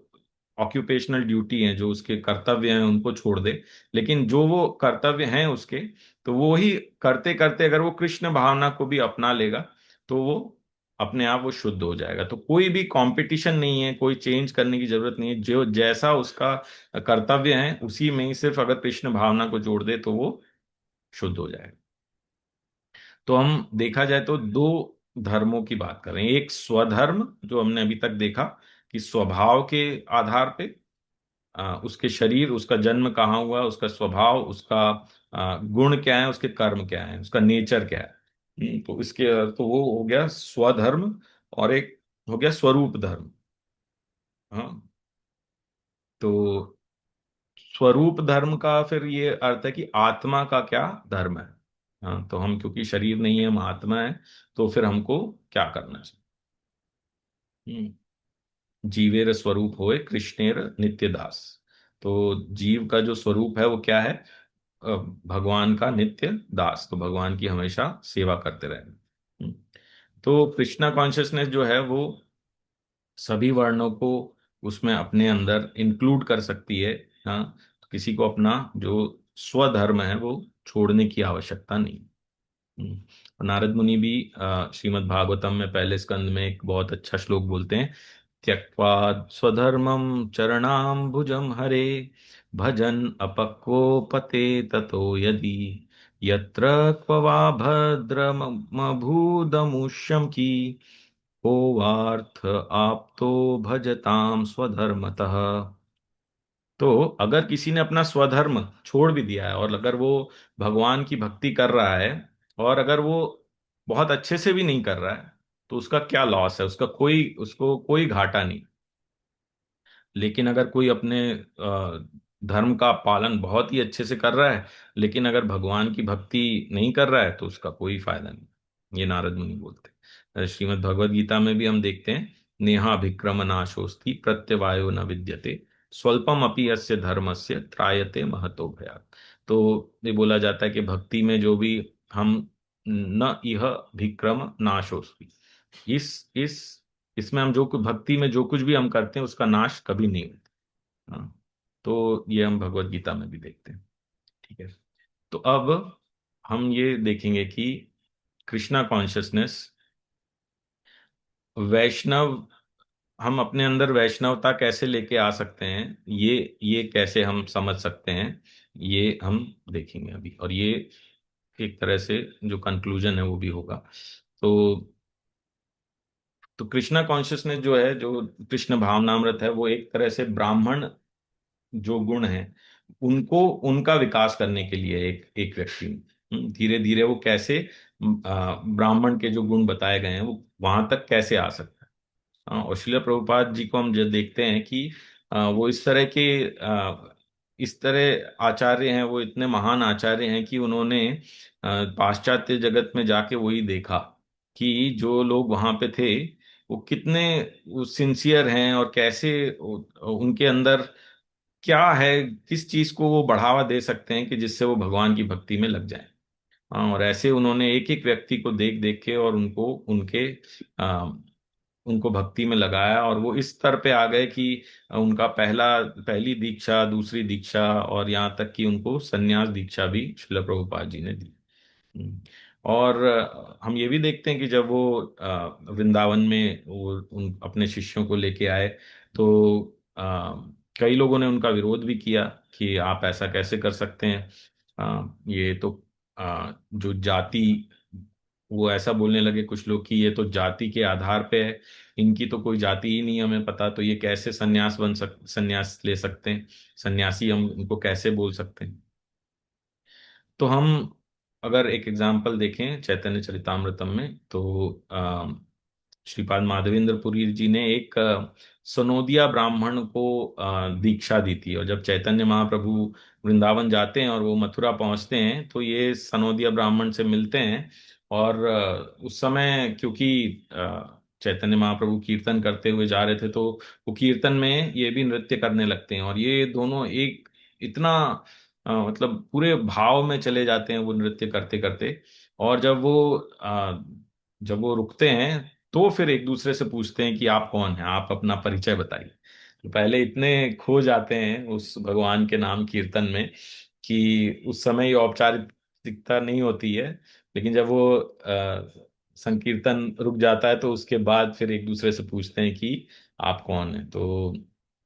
ऑक्यूपेशनल ड्यूटी है, जो उसके कर्तव्य हैं, उनको छोड़ दे। लेकिन जो वो कर्तव्य हैं उसके, तो वो ही करते करते अगर वो कृष्ण भावना को भी अपना लेगा, तो वो अपने आप वो शुद्ध हो जाएगा। तो कोई भी कंपटीशन नहीं है, कोई चेंज करने की जरूरत नहीं है, जो जैसा उसका कर्तव्य है उसी में ही सिर्फ अगर कृष्ण भावना को जोड़ दे, तो वो शुद्ध हो जाएगा। तो हम देखा जाए तो दो धर्मों की बात कर रहे हैं। एक स्वधर्म जो हमने अभी तक देखा, कि स्वभाव के आधार पे उसके शरीर, उसका जन्म कहाँ हुआ, उसका स्वभाव, उसका गुण क्या है, उसके कर्म क्या है, उसका नेचर क्या है। तो इसके तो वो हो गया स्वधर्म। और एक हो गया स्वरूप धर्म। हाँ। तो स्वरूप धर्म का फिर ये अर्थ है कि आत्मा का क्या धर्म है। हाँ, तो हम क्योंकि शरीर नहीं है, हम आत्मा है, तो फिर हमको क्या करना चाहिए। जीवेर स्वरूप होए कृष्णेर नित्य दास। तो जीव का जो स्वरूप है वो क्या है, भगवान का नित्य दास, तो भगवान की हमेशा सेवा करते रहना। तो कृष्णा कॉन्शियसनेस जो है वो सभी वर्णों को उसमें अपने अंदर इंक्लूड कर सकती है। हाँ, तो किसी को अपना जो स्वधर्म है वो छोड़ने की आवश्यकता नहीं। और नारद मुनि भी श्रीमद् भागवतम में पहले स्कंद में एक बहुत अच्छा श्लोक बोलते हैं, त्यक्त्वा स्वधर्मं चरणाम्बुजं हरे, भजन अपक्वोपते ततो यदि, यत्र क्व वा भद्रमभूदमुष्यं की, को वार्थ आप्तो भजताम स्वधर्मतः। तो अगर किसी ने अपना स्वधर्म छोड़ भी दिया है, और अगर वो भगवान की भक्ति कर रहा है, और अगर वो बहुत अच्छे से भी नहीं कर रहा है, तो उसका क्या लॉस है, उसको कोई घाटा नहीं। लेकिन अगर कोई अपने धर्म का पालन बहुत ही अच्छे से कर रहा है, लेकिन अगर भगवान की भक्ति नहीं कर रहा है, तो उसका कोई फायदा नहीं। ये नारद मुनि बोलते हैं। श्रीमद् भगवद गीता में भी हम देखते हैं, नेहा भिक्रम नाशोस्ति प्रत्यवायो न विद्यते, स्वल्पम अपि अस्य धर्मस्य त्रायते महतो भयात्। तो ये बोला जाता है कि भक्ति में जो भी हम न इह भिक्रम नाशोस्ति। इस इसमें हम जो कुछ भक्ति में जो कुछ भी हम करते हैं उसका नाश कभी नहीं होता। हाँ, तो ये हम भगवत गीता में भी देखते हैं। ठीक है। तो अब हम ये देखेंगे कि कृष्णा कॉन्शियसनेस, वैष्णव, हम अपने अंदर वैष्णवता कैसे लेके आ सकते हैं, ये कैसे हम समझ सकते हैं, ये हम देखेंगे अभी। और ये एक तरह से जो कंक्लूजन है वो भी होगा। तो कृष्णा कॉन्शियसनेस जो है, जो कृष्ण भावनामृत है, वो एक तरह से ब्राह्मण जो गुण है उनको, उनका विकास करने के लिए एक एक व्यक्ति धीरे धीरे वो कैसे ब्राह्मण के जो गुण बताए गए हैं वो वहां तक कैसे आ सकता है। और श्रील प्रभुपाद जी को हम जो देखते हैं कि वो इस तरह के इस तरह आचार्य हैं, वो इतने महान आचार्य हैं कि उन्होंने पाश्चात्य जगत में जाके वही देखा कि जो लोग वहां पे थे वो कितने सिंसियर हैं, और कैसे उनके अंदर क्या है, किस चीज को वो बढ़ावा दे सकते हैं कि जिससे वो भगवान की भक्ति में लग जाए। हाँ, और ऐसे उन्होंने एक एक व्यक्ति को देख देख के और उनको उनके आ, उनको भक्ति में लगाया, और वो इस स्तर पे आ गए कि उनका पहली दीक्षा, दूसरी दीक्षा, और यहाँ तक कि उनको संन्यास दीक्षा भी श्रील प्रभुपाद जी ने दी। और हम ये भी देखते हैं कि जब वो वृंदावन में वो उन अपने शिष्यों को लेके आए, तो कई लोगों ने उनका विरोध भी किया कि आप ऐसा कैसे कर सकते हैं, ये तो जो जाति, वो ऐसा बोलने लगे कुछ लोग कि ये तो जाति के आधार पे है, इनकी तो कोई जाति ही नहीं हमें पता, तो ये कैसे सन्यास ले सकते हैं, सन्यासी हम उनको कैसे बोल सकते हैं। तो हम अगर एक एग्जाम्पल देखें चैतन्य चरितामृतम में, तो श्रीपाद माधवेंद्र पुरी जी ने एक सनोदिया ब्राह्मण को दीक्षा दी थी। और जब चैतन्य महाप्रभु वृंदावन जाते हैं और वो मथुरा पहुंचते हैं, तो ये सनोदिया ब्राह्मण से मिलते हैं। और उस समय क्योंकि चैतन्य महाप्रभु कीर्तन करते हुए जा रहे थे, तो वो कीर्तन में ये भी नृत्य करने लगते हैं, और ये दोनों एक इतना मतलब पूरे भाव में चले जाते हैं वो नृत्य करते करते। और जब वो रुकते हैं, तो फिर एक दूसरे से पूछते हैं कि आप कौन हैं, आप अपना परिचय बताइए। तो पहले इतने खो जाते हैं उस भगवान के नाम कीर्तन में कि उस समय ये औपचारिकता नहीं होती है। लेकिन जब वो संकीर्तन रुक जाता है, तो उसके बाद फिर एक दूसरे से पूछते हैं कि आप कौन हैं। तो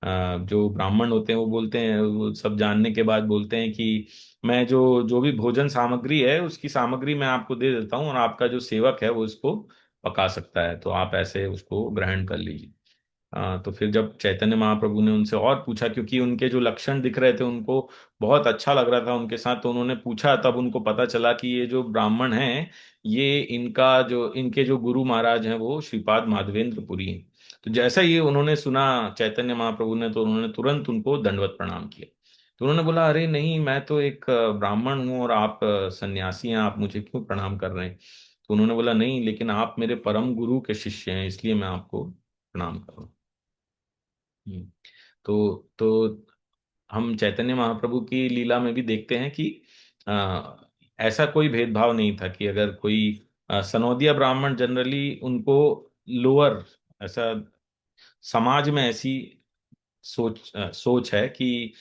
जो ब्राह्मण होते हैं वो बोलते हैं, वो सब जानने के बाद बोलते हैं कि मैं जो जो भी भोजन सामग्री है उसकी सामग्री मैं आपको दे देता हूँ, और आपका जो सेवक है वो इसको पका सकता है, तो आप ऐसे उसको ग्रहण कर लीजिए। तो फिर जब चैतन्य महाप्रभु ने उनसे और पूछा, क्योंकि उनके जो लक्षण दिख रहे थे उनको बहुत अच्छा लग रहा था उनके साथ, तो उन्होंने पूछा, तब उनको पता चला कि ये जो ब्राह्मण हैं, ये इनके जो गुरु महाराज हैं वो श्रीपाद माधवेंद्र पुरी हैं। तो जैसा ही उन्होंने सुना चैतन्य महाप्रभु ने, तो उन्होंने तुरंत उनको दंडवत प्रणाम किया। तो उन्होंने बोला, अरे नहीं, मैं तो एक ब्राह्मण हूँ और आप सन्यासी हैं, आप मुझे क्यों प्रणाम कर रहे हैं। तो उन्होंने बोला, नहीं, लेकिन आप मेरे परम गुरु के शिष्य हैं, इसलिए मैं आपको प्रणाम कर रहा हूँ। हम्म। तो हम चैतन्य महाप्रभु की लीला में भी देखते हैं कि ऐसा कोई भेदभाव नहीं था कि अगर कोई सनोदिया ब्राह्मण, जनरली उनको लोअर, ऐसा समाज में ऐसी सोच है कि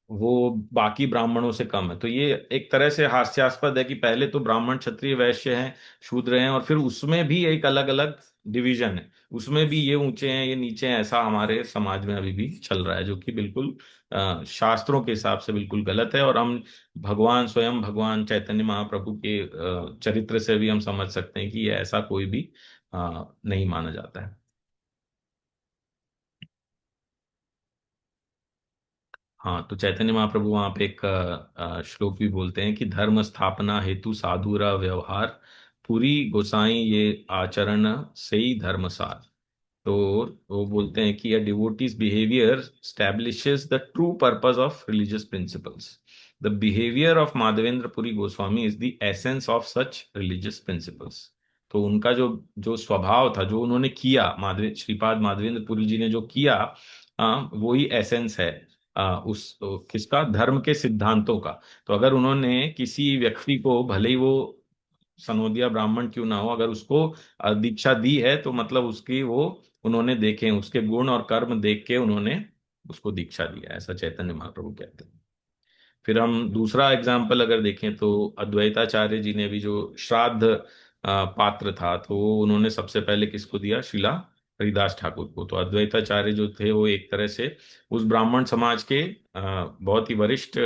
वो बाकी ब्राह्मणों से कम है। तो ये एक तरह से हास्यास्पद है कि पहले तो ब्राह्मण, क्षत्रिय, वैश्य हैं, शूद्र हैं, और फिर उसमें भी एक अलग अलग डिवीजन है, उसमें भी ये ऊंचे हैं ये नीचे हैं, ऐसा हमारे समाज में अभी भी चल रहा है, जो कि बिल्कुल शास्त्रों के हिसाब से बिल्कुल गलत है। और हम स्वयं भगवान चैतन्य महाप्रभु के चरित्र से भी हम समझ सकते हैं कि ये ऐसा कोई भी नहीं माना जाता है। हाँ, तो चैतन्य महाप्रभु वहां पे एक श्लोक भी बोलते हैं कि धर्म स्थापना हेतु साधुरा व्यवहार, पूरी गोसाई ये आचरण से ही धर्म सार। तो वो बोलते हैं कि a devotee's behavior establishes the true purpose of religious principles. The behavior of Madhavendra Puri Goswami is the essence of such religious principles. तो उनका जो जो स्वभाव था, जो उन्होंने किया, श्रीपाद माधवेंद्र पुरी जी ने जो किया, वो ही एसेंस है किसका, धर्म के सिद्धांतों का। तो अगर उन्होंने किसी व्यक्ति को, भले ही वो सनोदिया ब्राह्मण क्यों ना हो, अगर उसको दीक्षा दी है तो मतलब उसकी वो उन्होंने देखे, उसके गुण और कर्म देख के उन्होंने उसको दीक्षा दिया, ऐसा चैतन्य महाप्रभु कहते हैं। फिर हम दूसरा एग्जाम्पल अगर देखें तो अद्वैताचार्य जी ने भी जो श्राद्ध पात्र था, तो वो उन्होंने सबसे पहले किसको दिया? शिला हरिदास ठाकुर को। तो अद्वैताचार्य जो थे वो एक तरह से उस ब्राह्मण समाज के बहुत ही वरिष्ठ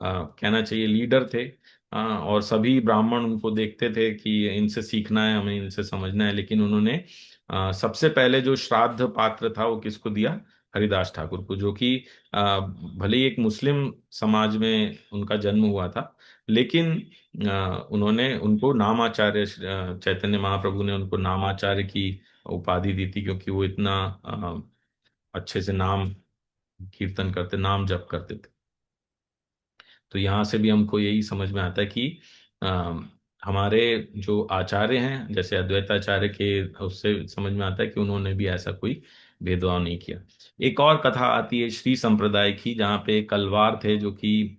कहना चाहिए लीडर थे। और सभी ब्राह्मण उनको देखते थे कि इनसे सीखना है, हमें इनसे समझना है। लेकिन उन्होंने सबसे पहले जो श्राद्ध पात्र था वो किसको दिया? हरिदास ठाकुर को, जो कि भले ही एक मुस्लिम समाज में उनका जन्म हुआ था, लेकिन उन्होंने उनको नामाचार्य चैतन्य महाप्रभु ने उनको नामाचार्य की उपाधि दी थी, क्योंकि वो इतना अच्छे से नाम कीर्तन करते, नाम जप करते थे। तो यहाँ से भी हमको यही समझ में आता है कि अ, हमारे जो आचार्य हैं जैसे अद्वैताचार्य के, उससे समझ में आता है कि उन्होंने भी ऐसा कोई भेदभाव नहीं किया। एक और कथा आती है श्री संप्रदाय की, जहाँ पे कलवार थे जो कि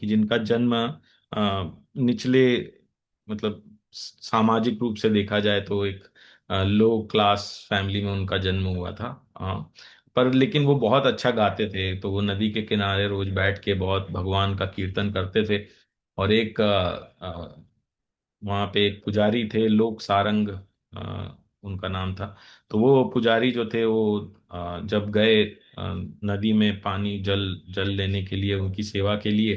जिनका जन्म निचले, मतलब सामाजिक रूप से देखा जाए तो एक लो क्लास फैमिली में उनका जन्म हुआ था। पर लेकिन वो बहुत अच्छा गाते थे, तो वो नदी के किनारे रोज बैठ के बहुत भगवान का कीर्तन करते थे। और एक वहाँ पे एक पुजारी थे, लोक सारंग उनका नाम था। तो वो पुजारी जो थे वो जब गए नदी में पानी जल जल लेने के लिए, उनकी सेवा के लिए,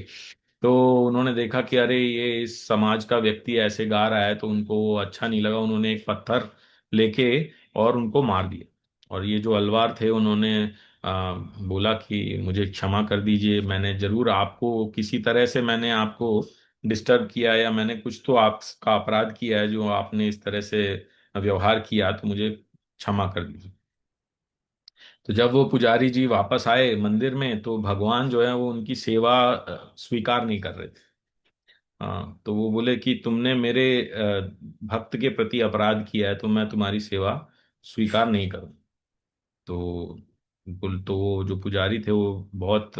तो उन्होंने देखा कि अरे ये इस समाज का व्यक्ति ऐसे गा रहा है, तो उनको वो अच्छा नहीं लगा। उन्होंने एक पत्थर लेके और उनको मार दिया। और ये जो अलवार थे उन्होंने बोला कि मुझे क्षमा कर दीजिए, मैंने जरूर आपको किसी तरह से मैंने आपको डिस्टर्ब किया, या मैंने कुछ तो आपका अपराध किया है जो आपने इस तरह से व्यवहार किया, तो मुझे क्षमा कर दीजिए। तो जब वो पुजारी जी वापस आए मंदिर में, तो भगवान जो है वो उनकी सेवा स्वीकार नहीं कर रहे थे। हाँ, तो वो बोले कि तुमने मेरे भक्त के प्रति अपराध किया है, तो मैं तुम्हारी सेवा स्वीकार नहीं करूँ। तो बिल्कुल, तो वो जो पुजारी थे वो बहुत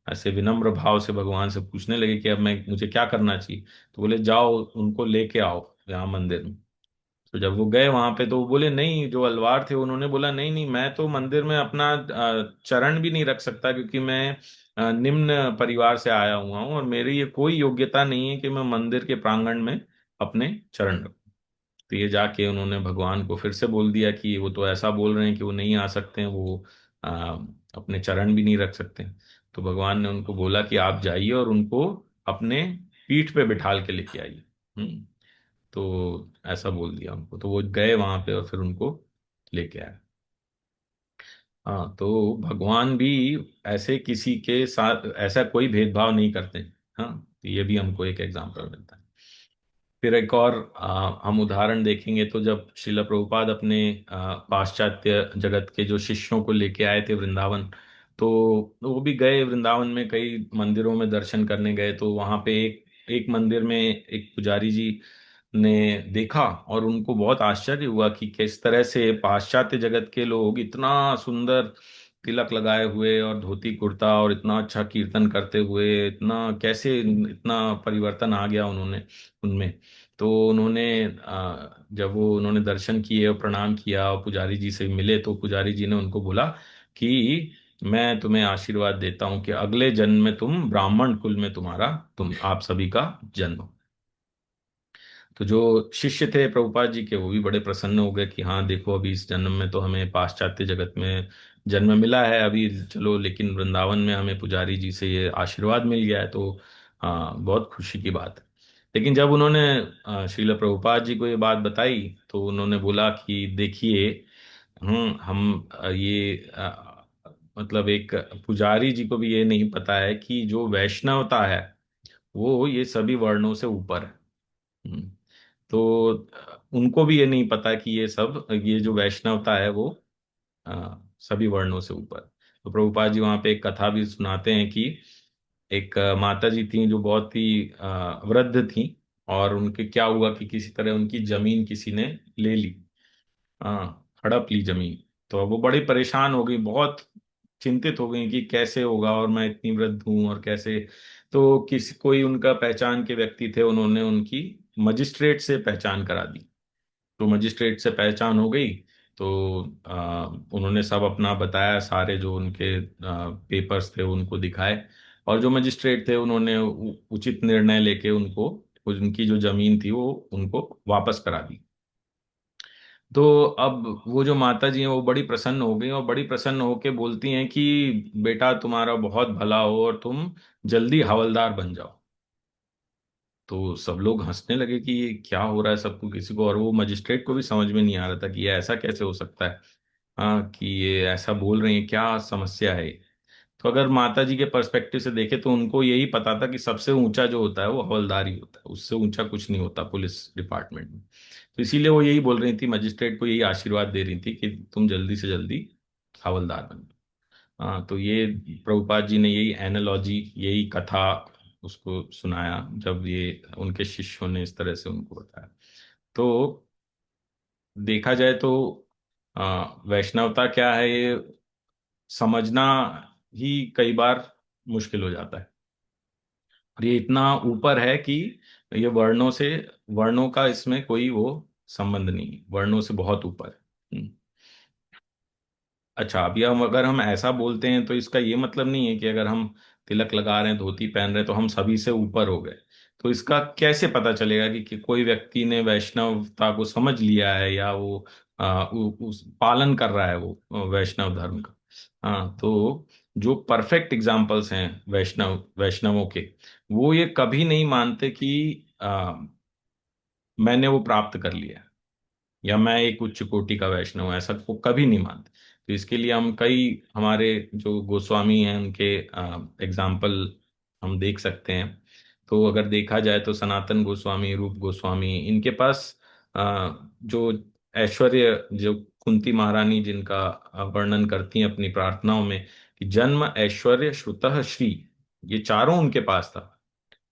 ऐसे विनम्र भाव से भगवान से पूछने लगे कि अब मैं मुझे क्या करना चाहिए। तो बोले जाओ उनको लेके आओ यहाँ मंदिर में। तो जब वो गए वहां पे, तो वो बोले नहीं, जो अलवार थे उन्होंने बोला नहीं नहीं, मैं तो मंदिर में अपना चरण भी नहीं रख सकता, क्योंकि मैं निम्न परिवार से आया हुआ हूँ और मेरी ये कोई योग्यता नहीं है कि मैं मंदिर के प्रांगण में अपने चरण रखूं। तो ये जाके उन्होंने भगवान को फिर से बोल दिया कि वो तो ऐसा बोल रहे हैं कि वो नहीं आ सकते हैं, वो अपने चरण भी नहीं रख सकते। तो भगवान ने उनको बोला कि आप जाइए और उनको अपने पीठ पे बिठाल के लेके आइए। तो ऐसा बोल दिया उनको, तो वो गए वहां पे और फिर उनको लेके आए। हाँ, तो भगवान भी ऐसे किसी के साथ ऐसा कोई भेदभाव नहीं करते। हाँ, तो ये भी हमको एक एग्जाम्पल मिलता है। फिर एक और हम उदाहरण देखेंगे, तो जब श्रील प्रभुपाद अपने पाश्चात्य जगत के जो शिष्यों को लेके आए थे वृंदावन, तो वो भी गए वृंदावन में कई मंदिरों में दर्शन करने गए। तो वहां पे एक एक मंदिर में एक पुजारी जी ने देखा और उनको बहुत आश्चर्य हुआ कि किस तरह से पाश्चात्य जगत के लोग इतना सुंदर तिलक लगाए हुए और धोती कुर्ता और इतना अच्छा कीर्तन करते हुए, इतना कैसे इतना परिवर्तन आ गया उन्होंने उनमें। तो उन्होंने जब वो उन्होंने दर्शन किए और प्रणाम किया और पुजारी जी से मिले, तो पुजारी जी ने उनको बोला कि मैं तुम्हें आशीर्वाद देता हूँ कि अगले जन्म में तुम ब्राह्मण कुल में तुम्हारा तुम आप सभी का जन्म हो। तो जो शिष्य थे प्रभुपाद जी के, वो भी बड़े प्रसन्न हो गए कि हाँ देखो, अभी इस जन्म में तो हमें पाश्चात्य जगत में जन्म मिला है अभी, चलो, लेकिन वृंदावन में हमें पुजारी जी से ये आशीर्वाद मिल गया है, तो हाँ बहुत खुशी की बात है। लेकिन जब उन्होंने श्रील प्रभुपाद जी को ये बात बताई, तो उन्होंने बोला कि देखिए, हम मतलब एक पुजारी जी को भी ये नहीं पता है कि जो वैष्णवता है वो ये सभी वर्णों से ऊपर है। हम्म, तो उनको भी ये नहीं पता कि ये जो वैष्णवता है वो सभी वर्णों से ऊपर। तो प्रभुपाद जी वहाँ पे एक कथा भी सुनाते हैं कि एक माता जी थी जो बहुत ही वृद्ध थी, और उनके क्या हुआ कि किसी तरह उनकी जमीन किसी ने ले ली। हाँ, हड़प ली जमीन। तो अब वो बड़ी परेशान हो गई, बहुत चिंतित हो गई कि कैसे होगा, और मैं इतनी वृद्ध हूँ और कैसे। तो किसी कोई उनका पहचान के व्यक्ति थे, उन्होंने उनकी मजिस्ट्रेट से पहचान करा दी। तो मजिस्ट्रेट से पहचान हो गई। तो उन्होंने सब अपना बताया, सारे जो उनके पेपर्स थे उनको दिखाए। और जो मजिस्ट्रेट थे उन्होंने उचित निर्णय लेके उनको, उनकी जो जमीन थी वो उनको वापस करा दी। तो अब वो जो माता जी हैं वो बड़ी प्रसन्न हो गई, और बड़ी प्रसन्न होके बोलती हैं कि बेटा तुम्हारा बहुत भला हो और तुम जल्दी हवलदार बन जाओ। तो सब लोग हंसने लगे कि ये क्या हो रहा है सबको, किसी को, और वो मजिस्ट्रेट को भी समझ में नहीं आ रहा था कि ये ऐसा कैसे हो सकता है। हाँ, कि ये ऐसा बोल रही है, क्या समस्या है। तो अगर माता जी के पर्सपेक्टिव से देखे तो उनको यही पता था कि सबसे ऊंचा जो होता है वो हवलदार ही होता है, उससे ऊंचा कुछ नहीं होता पुलिस डिपार्टमेंट में। तो इसीलिए वो यही बोल रही थी, मजिस्ट्रेट को यही आशीर्वाद दे रही थी कि तुम जल्दी से जल्दी हवलदार बन। हाँ, तो ये प्रभुपाद जी ने यही एनालॉजी, यही कथा उसको सुनाया जब ये उनके शिष्यों ने इस तरह से उनको बताया। तो देखा जाए तो वैष्णवता क्या है ये समझना ही कई बार मुश्किल हो जाता है। और ये इतना ऊपर है कि ये वर्णों से, वर्णों का इसमें कोई वो संबंध नहीं, वर्णों से बहुत ऊपर है। अच्छा, अभी हम अगर हम ऐसा बोलते हैं तो इसका ये मतलब नहीं है कि अगर हम तिलक लगा रहे हैं, धोती पहन रहे हैं, तो हम सभी से ऊपर हो गए। तो इसका कैसे पता चलेगा कि कोई व्यक्ति ने वैष्णवता को समझ लिया है, या वो उस पालन कर रहा है वो वैष्णव धर्म का। हाँ, तो जो परफेक्ट एग्जाम्पल्स हैं वैष्णवों के, वो ये कभी नहीं मानते कि मैंने वो प्राप्त कर लिया, या मैं एक उच्च कोटि का वैष्णव हूं, ऐसा वो कभी नहीं मानते। तो इसके लिए हम कई, हमारे जो गोस्वामी हैं उनके एग्जाम्पल हम देख सकते हैं। तो अगर देखा जाए तो सनातन गोस्वामी, रूप गोस्वामी, इनके पास जो ऐश्वर्य, जो कुंती महारानी जिनका वर्णन करती हैं अपनी प्रार्थनाओं में कि जन्म ऐश्वर्य श्रुतः श्री, ये चारों उनके पास था।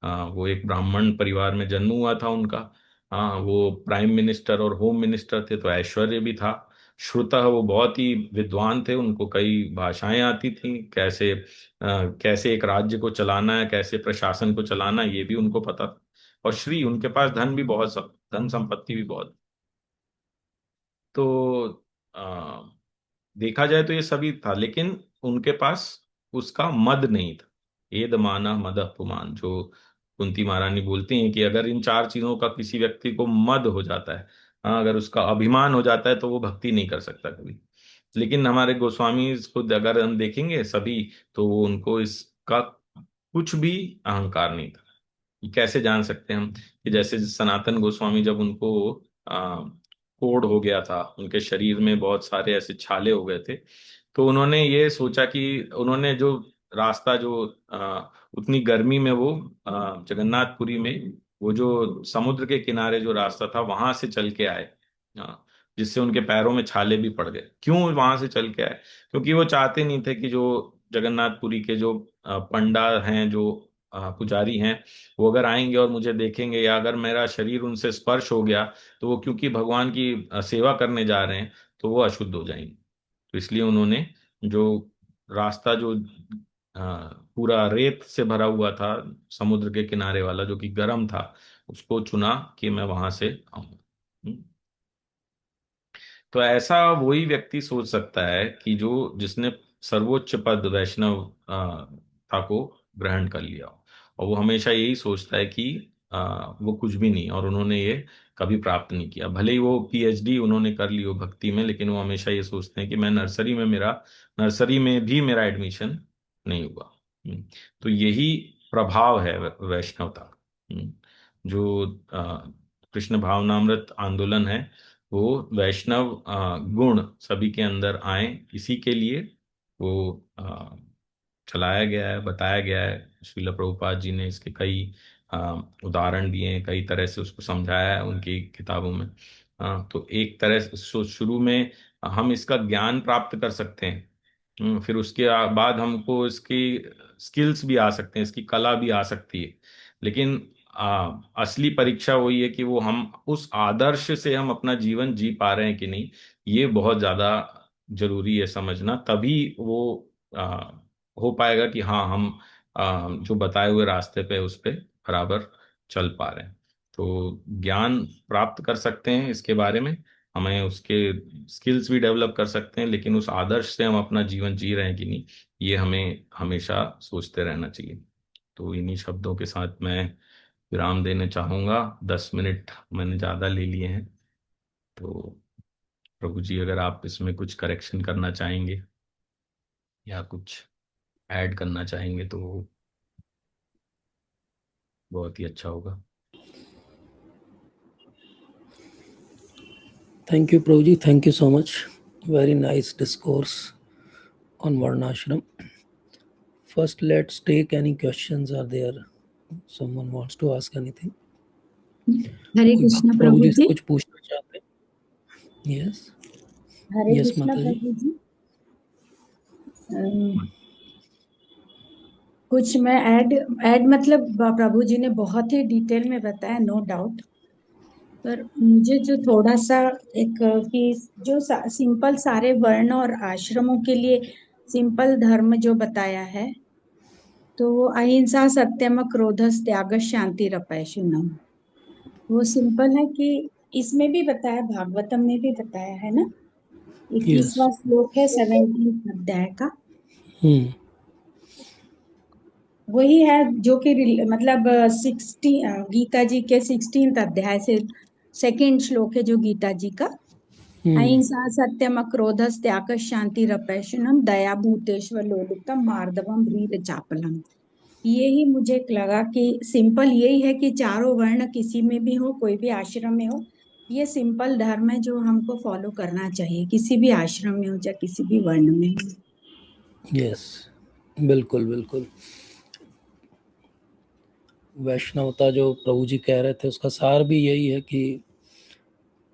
हाँ, वो एक ब्राह्मण परिवार में जन्म हुआ था उनका। हाँ, वो प्राइम मिनिस्टर और होम मिनिस्टर थे, तो ऐश्वर्य भी था। श्रुतः, वो बहुत ही विद्वान थे, उनको कई भाषाएं आती थी, कैसे एक राज्य को चलाना है, कैसे प्रशासन को चलाना है, ये भी उनको पता था। और श्री, उनके पास धन भी बहुत, धन संपत्ति भी बहुत। तो देखा जाए तो ये सभी था, लेकिन उनके पास उसका मद नहीं था। एद माना मद अपमान, जो कुंती महारानी बोलती हैं कि अगर इन चार चीजों का किसी व्यक्ति को मद हो जाता है, हाँ, अगर उसका अभिमान हो जाता है, तो वो भक्ति नहीं कर सकता कभी। लेकिन हमारे गोस्वामी खुद अगर हम देखेंगे सभी, तो वो, उनको इसका कुछ भी अहंकार नहीं था। ये कैसे जान सकते हैं हम कि जैसे सनातन गोस्वामी, जब उनको कोढ़ हो गया था, उनके शरीर में बहुत सारे ऐसे छाले हो गए थे, तो उन्होंने ये सोचा कि उन्होंने जो रास्ता, जो उतनी गर्मी में वो जगन्नाथपुरी में वो जो समुद्र के किनारे जो रास्ता था वहां से चल के आए। हाँ, जिससे उनके पैरों में छाले भी पड़ गए। क्यों वहां से चल के आए? क्योंकि वो चाहते नहीं थे कि जो जगन्नाथपुरी के जो पंडा हैं, जो पुजारी हैं, वो अगर आएंगे और मुझे देखेंगे, या अगर मेरा शरीर उनसे स्पर्श हो गया, तो वो क्योंकि भगवान की सेवा करने जा रहे हैं, तो वो अशुद्ध हो जाएंगे। तो इसलिए उन्होंने जो रास्ता, जो पूरा रेत से भरा हुआ था, समुद्र के किनारे वाला, जो कि गर्म था, उसको चुना कि मैं वहां से आऊं। तो ऐसा वही व्यक्ति सोच सकता है कि जो, जिसने सर्वोच्च पद वैष्णव था को ग्रहण कर लिया, और वो हमेशा यही सोचता है कि वो कुछ भी नहीं, और उन्होंने ये कभी प्राप्त नहीं किया। भले ही वो पीएचडी उन्होंने कर ली हो भक्ति में, लेकिन वो हमेशा ये सोचते हैं कि मैं नर्सरी में भी मेरा एडमिशन नहीं हुआ। तो यही प्रभाव है वैष्णवता का। जो कृष्ण भावनामृत आंदोलन है, वो वैष्णव गुण सभी के अंदर आए, इसी के लिए वो चलाया गया है, बताया गया है। श्रील प्रभुपाद जी ने इसके कई उदाहरण दिए हैं, कई तरह से उसको समझाया है उनकी किताबों में। तो एक तरह से शुरू में हम इसका ज्ञान प्राप्त कर सकते हैं। फिर उसके बाद हमको इसकी स्किल्स भी आ सकते हैं, इसकी कला भी आ सकती है। लेकिन असली परीक्षा वही है कि वो हम उस आदर्श से हम अपना जीवन जी पा रहे हैं कि नहीं, ये बहुत ज्यादा जरूरी है समझना। तभी वो आ, हो पाएगा कि हाँ, हम जो बताए हुए रास्ते पे उस पे बराबर चल पा रहे हैं। तो ज्ञान प्राप्त कर सकते हैं इसके बारे में, हमें उसके स्किल्स भी डेवलप कर सकते हैं, लेकिन उस आदर्श से हम अपना जीवन जी रहे हैं कि नहीं, ये हमें हमेशा सोचते रहना चाहिए। तो इन्हीं शब्दों के साथ मैं विराम देना चाहूंगा। 10 मिनट मैंने ज़्यादा ले लिए हैं। तो प्रभु जी, अगर आप इसमें कुछ करेक्शन करना चाहेंगे या कुछ ऐड करना चाहेंगे तो बहुत ही अच्छा होगा। Thank you, Prabhuji. Thank you so much. Very nice discourse on Varnashram. First, let's take any questions. Are there someone wants to ask anything? हरे कोई कृष्णा भक्त प्रभु प्रभु जी से जी। कुछ पूछना चाहते हैं? यस हरे यस कृष्णा माता जी। प्रभु जी। कुछ मैं ऐड मतलब प्रभु जी ने बहुत ही डिटेल में बताया, नो डाउट, पर मुझे जो थोड़ा सा एक कि जो सिंपल सारे वर्ण और आश्रमों के लिए सिंपल धर्म जो बताया है, तो वो अहिंसा सत्यम क्रोधस त्याग शांति रपैशुनम, वो सिंपल है कि इसमें भी बताया, भागवतम में भी बताया है ना। 21वां श्लोक है 17 अध्याय का, वही है जो कि मतलब 16 गीता जी के 16 अध्याय से सेकंड श्लोक है जो गीता जी का। अहिंसा सत्यम क्रोधस त्याग शांति रपैशुनम दया भूतेश्वर लोलुप्तम मार्दवम ह्रीर चापलम। यही मुझे लगा कि सिंपल यही है कि चारों वर्ण किसी में भी हो, कोई भी आश्रम में हो, ये सिंपल धर्म है जो हमको फॉलो करना चाहिए, किसी भी आश्रम में हो चाहे किसी भी वर्ण में हो। यस, बिल्कुल बिल्कुल। वैष्णवता जो प्रभु जी कह रहे थे उसका सार भी यही है कि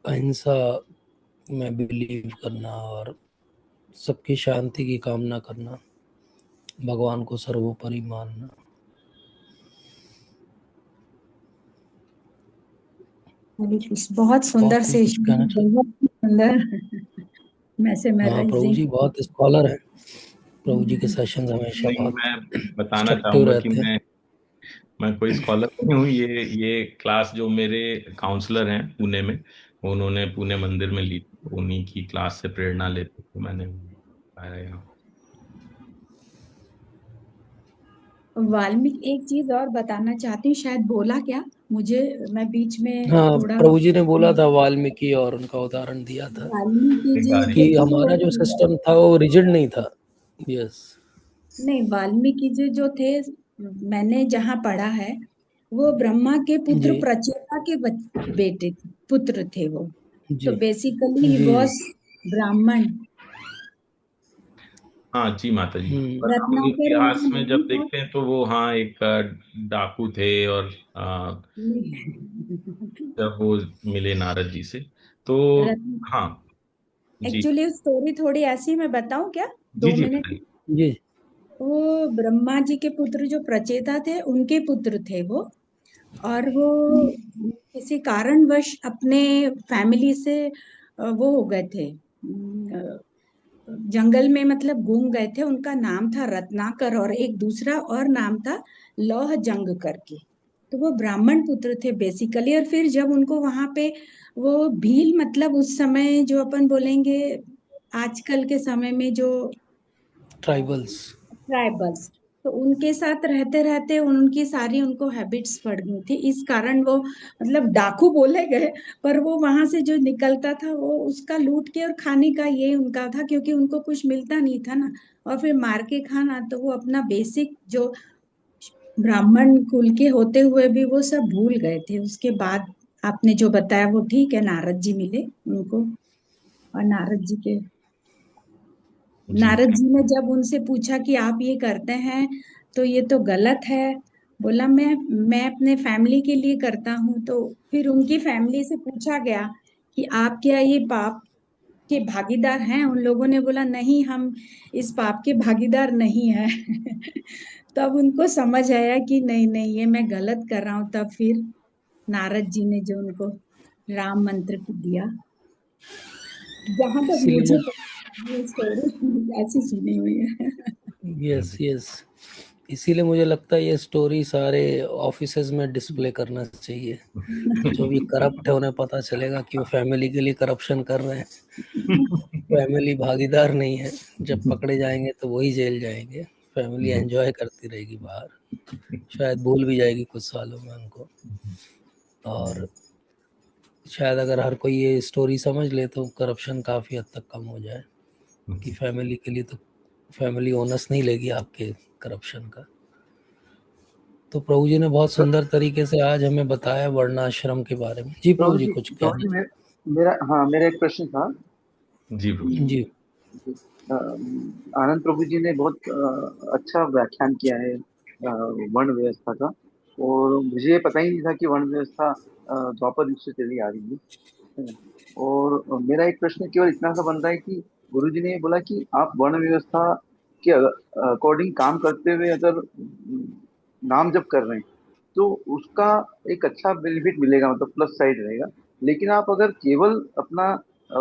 अहिंसा में बिलीव करना और सबकी शांति की कामना करना, भगवान को सर्वोपरि मानना। बहुत सुंदर कोई से, कुछ कहना बहुत सुंदर हाँ, प्रभु जी बहुत स्कॉलर है। प्रभु जी के सेशन हमेशा नहीं, बहुत मैं बताना इंस्ट्रक्टिव चाहूंगा कि रहते हैं। मैं कोई स्कॉलर नहीं हूँ। ये क्लास जो मेरे काउंसलर हैं पुणे में, उन्होंने पुणे मंदिर में ली थी, उन्हीं की क्लास से प्रेरणा लेते तो मैंने आया यहाँ। वाल्मीकि एक चीज और बताना चाहती हूँ, शायद बोला क्या मुझे, मैं बीच में हाँ, थोड़ा, प्रभु जी ने बोला था वाल्मीकि और उनका उदाहरण दिया था वाल्मीकि जी कि देखो हमारा जो सिस्टम था वो रिजिड नहीं था। यस, नहीं, वाल्मीकि जी जो थे, मैंने जहाँ पढ़ा है, वो ब्रह्मा के पुत्र जी प्रचेता के बेटे पुत्र थे वो, जी तो बेसिकली ही जी वॉज ब्राह्मण। हाँ जी माता जी, पर हम रत्नाकर इतिहास उनका में नाम जब था। देखते हैं तो वो हाँ एक डाकू थे, और जब वो मिले नारद जी से तो हाँ जी एक्चुअली स्टोरी थोड़ी ऐसी मैं बताऊं क्या, जी दो जी मिनट बताइए। जी वो ब्रह्मा जी के पुत्र जो प्रचेता थे, उनके पुत्र थे वो, और वो किसी कारणवश अपने फैमिली से वो हो गए थे, जंगल में मतलब गुम गए थे। उनका नाम था रत्नाकर और एक दूसरा और नाम था लौह जंग करके। तो वो ब्राह्मण पुत्र थे बेसिकली, और फिर जब उनको वहां पे वो भील, मतलब उस समय जो अपन बोलेंगे आजकल के समय में जो ट्राइबल्स। ट्राइबल्स, तो उनके साथ रहते रहते उनकी सारी उनको हैबिट्स पड़ गई थी, इस कारण वो मतलब डाकू बोले गए, पर वो वहां से जो निकलता था वो उसका लूट के और खाने का ये उनका था, क्योंकि उनको कुछ मिलता नहीं था ना, और फिर मार के खाना, तो वो अपना बेसिक जो ब्राह्मण कुल के होते हुए भी वो सब भूल गए थे। उसके बाद आपने जो बताया वो ठीक है, नारद जी मिले उनको, और जी नारद जी ने जब उनसे पूछा कि आप ये करते हैं तो ये तो गलत है, बोला मैं अपने फैमिली के लिए करता हूँ। तो फिर उनकी फैमिली से पूछा गया कि आप क्या ये पाप के भागीदार हैं? उन लोगों ने बोला नहीं, हम इस पाप के भागीदार नहीं है। तब उनको समझ आया कि नहीं नहीं, ये मैं गलत कर रहा हूँ। तब फिर नारद जी ने जो उनको राम मंत्र दिया, जहां तक इसीलिए मुझे मुझे स्टोरी ऐसी सुनी हुई है। यस यस इसीलिए मुझे लगता है ये स्टोरी सारे ऑफिसेज में डिस्प्ले करना चाहिए। जो भी करप्ट है उन्हें पता चलेगा कि वो फैमिली के लिए करप्शन कर रहे हैं, फैमिली भागीदार नहीं है। जब पकड़े जाएंगे तो वही जेल जाएंगे, फैमिली एंजॉय करती रहेगी बाहर, शायद भूल भी जाएगी कुछ सालों में उनको। और शायद अगर हर कोई ये स्टोरी समझ ले तो करप्शन काफ़ी हद तक कम हो जाए, कि फैमिली के लिए तो फैमिली ओनर्स नहीं लेगी आपके करप्शन का। तो प्रभु जी ने बहुत सुंदर तरीके से आज हमें बताया वर्णाश्रम के बारे में। जी प्रभु प्रभु जी जी, कुछ प्रभु जी, कहना? मेरा एक प्रश्न था। जी प्रभु जी। जी अ, आनंद प्रभु जी ने बहुत अच्छा व्याख्यान किया है वर्ण व्यवस्था का। और मुझे पता ही नहीं था कि वर्ण व्यवस्था द्वापर युग से चली आ रही है। और मेरा एक प्रश्न केवल इतना सा बन रहा है कि गुरु जी ने बोला कि आप वर्ण व्यवस्था के अकॉर्डिंग काम करते हुए अगर नाम जप कर रहे हैं तो उसका एक अच्छा बेनिफिट मिलेगा, मतलब प्लस साइड रहेगा। लेकिन आप अगर केवल अपना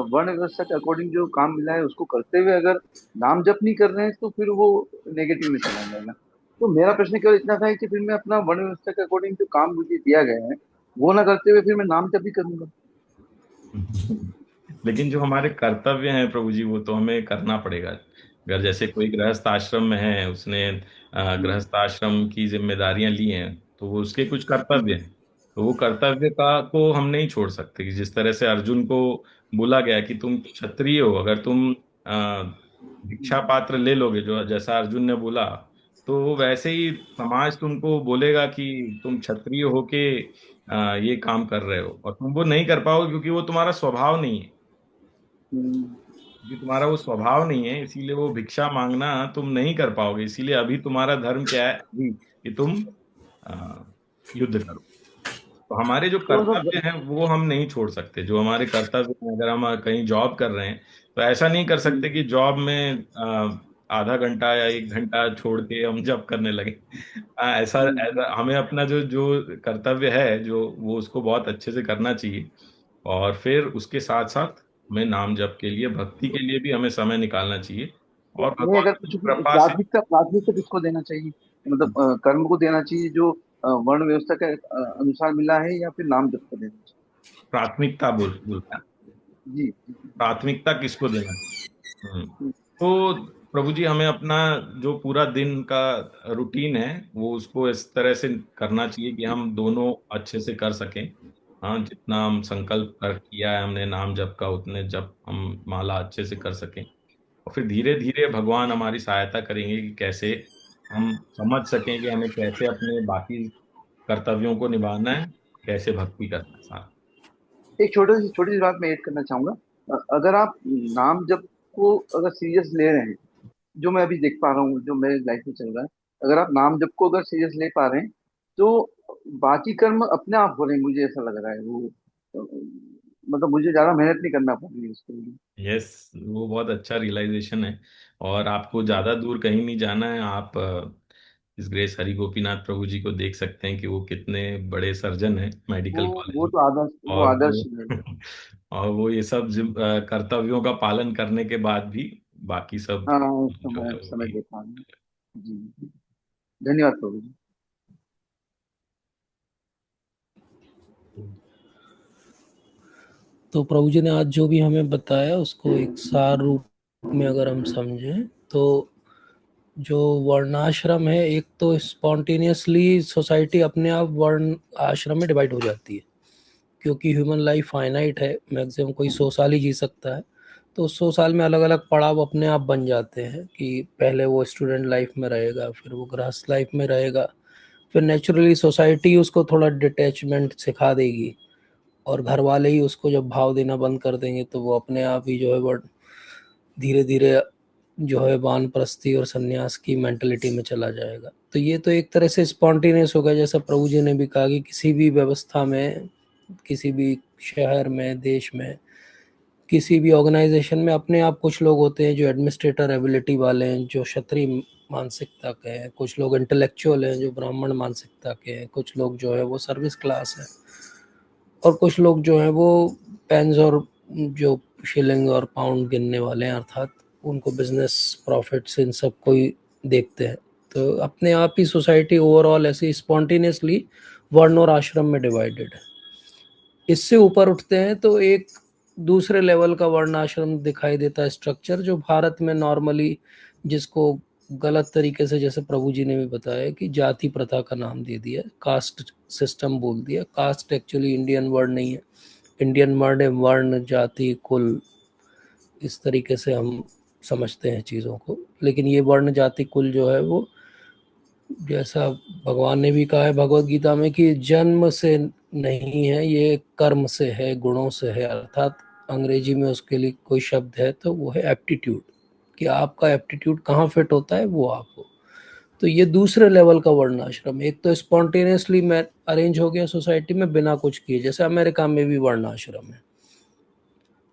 वर्ण व्यवस्था के अकॉर्डिंग जो काम मिला है उसको करते हुए अगर नाम जप नहीं कर रहे हैं तो फिर वो नेगेटिव में चला जाएगा। तो मेरा प्रश्न केवल इतना था कि फिर मैं अपना वर्ण व्यवस्था के अकॉर्डिंग जो काम मुझे दिया गया है वो ना करते हुए फिर मैं नाम जप भी करूंगा। लेकिन जो हमारे कर्तव्य हैं प्रभु जी वो तो हमें करना पड़ेगा। अगर जैसे कोई गृहस्थ आश्रम में है, उसने गृहस्थ आश्रम की जिम्मेदारियां ली हैं, तो वो उसके कुछ कर्तव्य हैं। तो वो कर्तव्य का को हम नहीं छोड़ सकते। कि जिस तरह से अर्जुन को बोला गया कि तुम क्षत्रिय हो, अगर तुम भिक्षा पात्र ले लोगे, जो जैसा अर्जुन ने बोला, तो वैसे ही समाज तुमको बोलेगा कि तुम क्षत्रिय होके ये काम कर रहे हो, और तुम वो नहीं कर पाओगे क्योंकि वो तुम्हारा स्वभाव नहीं है। हम्म, क्योंकि तुम्हारा वो स्वभाव नहीं है, इसीलिए वो भिक्षा मांगना तुम नहीं कर पाओगे। इसीलिए अभी तुम्हारा धर्म क्या है, अभी कि तुम अ, युद्ध करो। तो हमारे जो थोड़ा कर्तव्य सा। हैं वो हम नहीं छोड़ सकते। जो हमारे कर्तव्य हैं, अगर हम कहीं जॉब कर रहे हैं तो ऐसा नहीं कर सकते कि जॉब में आधा घंटा या 1 घंटा छोड़ के हम जॉब करने लगे। ऐसा हम्म, ऐसा हमें अपना जो जो कर्तव्य है जो वो उसको बहुत अच्छे से करना चाहिए। और फिर उसके साथ साथ हमें नाम जप के लिए, भक्ति के लिए भी हमें समय निकालना चाहिए। और नहीं, भगवान अगर की कुछ भी कृपा से प्राथमिकता किसको देना चाहिए, मतलब कर्म को देना चाहिए जो वर्ण व्यवस्था के अनुसार मिला है, या फिर नाम जप को देना चाहिए? प्राथमिकता बोलते हैं। जी। प्राथमिकता किसको देना चाहिए? तो प्रभु जी हमें अपना जो पूरा दिन का रूटीन है वो उसको इस तरह से करना चाहिए कि हम दोनों अच्छे से कर सकें। हाँ, जितना हम संकल्प कर किया है हमने नाम जप का, उतने जप हम माला अच्छे से कर सकें। और फिर धीरे धीरे भगवान हमारी सहायता करेंगे कि कैसे हम समझ सकें कि हमें कैसे अपने बाकी कर्तव्यों को निभाना है, कैसे भक्ति करना है साथ। एक छोटी सी बात मैं ऐड करना चाहूंगा। अगर आप नाम जप को अगर सीरियस ले रहे हैं, जो मैं अभी देख पा रहा हूँ जो मेरे लाइफ में चल रहा है, अगर आप नाम जप को अगर सीरियस ले पा रहे हैं तो बाकी कर्म अपने आप हो रहे हैं, मुझे ऐसा लग रहा है। वो मतलब मुझे ज्यादा मेहनत नहीं करना पड़ रही है उसके लिए। यस, वो बहुत अच्छा रियलाइजेशन है। और आपको ज्यादा दूर कहीं नहीं जाना है। आप इस ग्रेस हरि गोपीनाथ प्रभु जी को देख सकते हैं कि वो कितने बड़े सर्जन हैं वो मेडिकल वो कॉलेज। तो आदर्श, वो और आदर्श वो है। और वो ये सब कर्तव्यों का पालन करने के बाद भी बाकी सब हाँ, जो है समय वो समय भी। दे पा रहे हैं। जी जी। धन्यवाद प्रभु जी। तो प्रभु जी ने आज जो भी हमें बताया उसको एक सार रूप में अगर हम समझें तो जो वर्णाश्रम है, एक तो स्पॉन्टेनियसली सोसाइटी अपने आप वर्ण आश्रम में डिवाइड हो जाती है, क्योंकि ह्यूमन लाइफ फाइनाइट है, मैक्सिमम कोई 100 साल ही जी सकता है। तो 100 साल में अलग अलग पड़ाव अपने आप बन जाते हैं, कि पहले वो स्टूडेंट लाइफ में रहेगा, फिर वो गृहस्थ लाइफ में रहेगा, फिर नेचुरली सोसाइटी उसको थोड़ा डिटैचमेंट सिखा देगी, और घर वाले ही उसको जब भाव देना बंद कर देंगे तो वो अपने आप ही जो है वो धीरे धीरे जो है वानप्रस्थी और सन्यास की मेंटलिटी में चला जाएगा। तो ये तो एक तरह से स्पॉन्टेनियस होगा, जैसा प्रभु जी ने भी कहा कि किसी भी व्यवस्था में, किसी भी शहर में, देश में, किसी भी ऑर्गेनाइजेशन में अपने आप कुछ लोग होते हैं जो एडमिनिस्ट्रेटर एबिलिटी वाले हैं, जो क्षत्रिय मानसिकता के हैं, कुछ लोग इंटेलेक्चुअल हैं जो ब्राह्मण मानसिकता के हैं, कुछ लोग जो है वो सर्विस क्लास है, और कुछ लोग जो हैं वो पेन्स और जो शिलिंग और पाउंड गिनने वाले हैं, अर्थात उनको बिजनेस प्रॉफिट्स इन सब को ही देखते हैं। तो अपने आप ही सोसाइटी ओवरऑल ऐसे स्पॉन्टेनियसली वर्ण और आश्रम में डिवाइडेड है। इससे ऊपर उठते हैं तो एक दूसरे लेवल का वर्ण आश्रम दिखाई देता है स्ट्रक्चर, जो भारत में नॉर्मली जिसको गलत तरीके से, जैसे प्रभु जी ने भी बताया, कि जाति प्रथा का नाम दे दिया, कास्ट सिस्टम बोल दिया। कास्ट एक्चुअली इंडियन वर्ड नहीं है, इंडियन वर्ड है वर्ण, जाति, कुल, इस तरीके से हम समझते हैं चीज़ों को। लेकिन ये वर्ण, जाति, कुल जो है वो, जैसा भगवान ने भी कहा है भगवत गीता में, कि जन्म से नहीं है, ये कर्म से है, गुणों से है। अर्थात अंग्रेजी में उसके लिए कोई शब्द है तो वो है एप्टीट्यूड, कि आपका एप्टीट्यूड कहाँ फिट होता है वो आप हो। तो ये दूसरे लेवल का वर्णाश्रम। एक तो स्पॉन्टेनियसली में अरेंज हो गया सोसाइटी में बिना कुछ किए, जैसे अमेरिका में भी वर्णाश्रम है।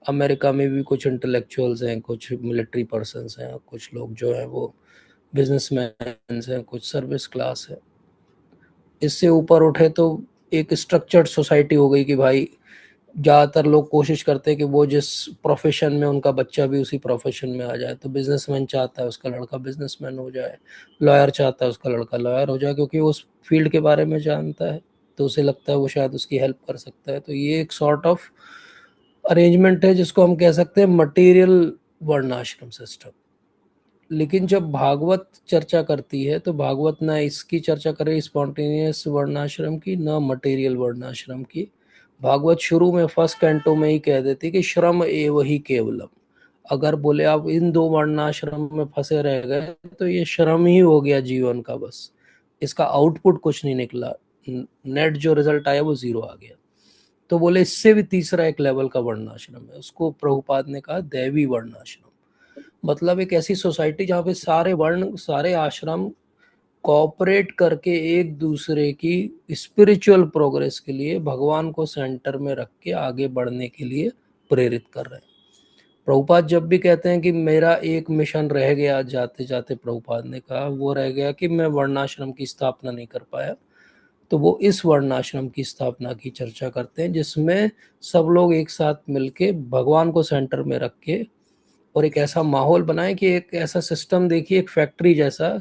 अमेरिका में भी कुछ इंटेलेक्चुअल्स हैं, कुछ मिलिट्री पर्सन्स हैं, कुछ लोग जो हैं वो बिजनेसमैन हैं, कुछ सर्विस क्लास है। इससे ऊपर उठे तो एक स्ट्रक्चर्ड सोसाइटी हो गई कि भाई ज़्यादातर लोग कोशिश करते हैं कि वो जिस प्रोफेशन में उनका बच्चा भी उसी प्रोफेशन में आ जाए। तो बिजनेसमैन चाहता है उसका लड़का बिजनेसमैन हो जाए, लॉयर चाहता है उसका लड़का लॉयर हो जाए, क्योंकि वो उस फील्ड के बारे में जानता है, तो उसे लगता है वो शायद उसकी हेल्प कर सकता है। तो ये एक सॉर्ट ऑफ अरेंजमेंट है जिसको हम कह सकते हैं मटेरियल वर्णाश्रम सिस्टम। लेकिन जब भागवत चर्चा करती है तो भागवत ना इसकी चर्चा करे स्पॉन्टेनियस वर्णाश्रम की, ना मटेरियल वर्णाश्रम की। भागवत शुरू में फर्स्ट कैंटो में ही कह देती कि श्रम एव ही केवलम। अगर बोले आप इन दो वर्णाश्रम में फंसे रह गए तो ये श्रम ही हो गया जीवन का, बस इसका आउटपुट कुछ नहीं निकला, नेट जो रिजल्ट आया वो जीरो आ गया। तो बोले इससे भी तीसरा एक लेवल का वर्णाश्रम है, उसको प्रभुपाद ने कहा दैवी वर्णाश्रम। मतलब एक ऐसी सोसाइटी जहाँ पे सारे वर्ण, सारे आश्रम कोऑपरेट करके एक दूसरे की स्पिरिचुअल प्रोग्रेस के लिए भगवान को सेंटर में रख के आगे बढ़ने के लिए प्रेरित कर रहे हैं। प्रभुपाद जब भी कहते हैं कि मेरा एक मिशन रह गया जाते जाते, प्रभुपाद ने कहा वो रह गया कि मैं वर्णाश्रम की स्थापना नहीं कर पाया, तो वो इस वर्णाश्रम की स्थापना की चर्चा करते हैं, जिसमें सब लोग एक साथ मिलके भगवान को सेंटर में रख के और एक ऐसा माहौल बनाए कि एक ऐसा सिस्टम देखिए, एक फैक्ट्री जैसा,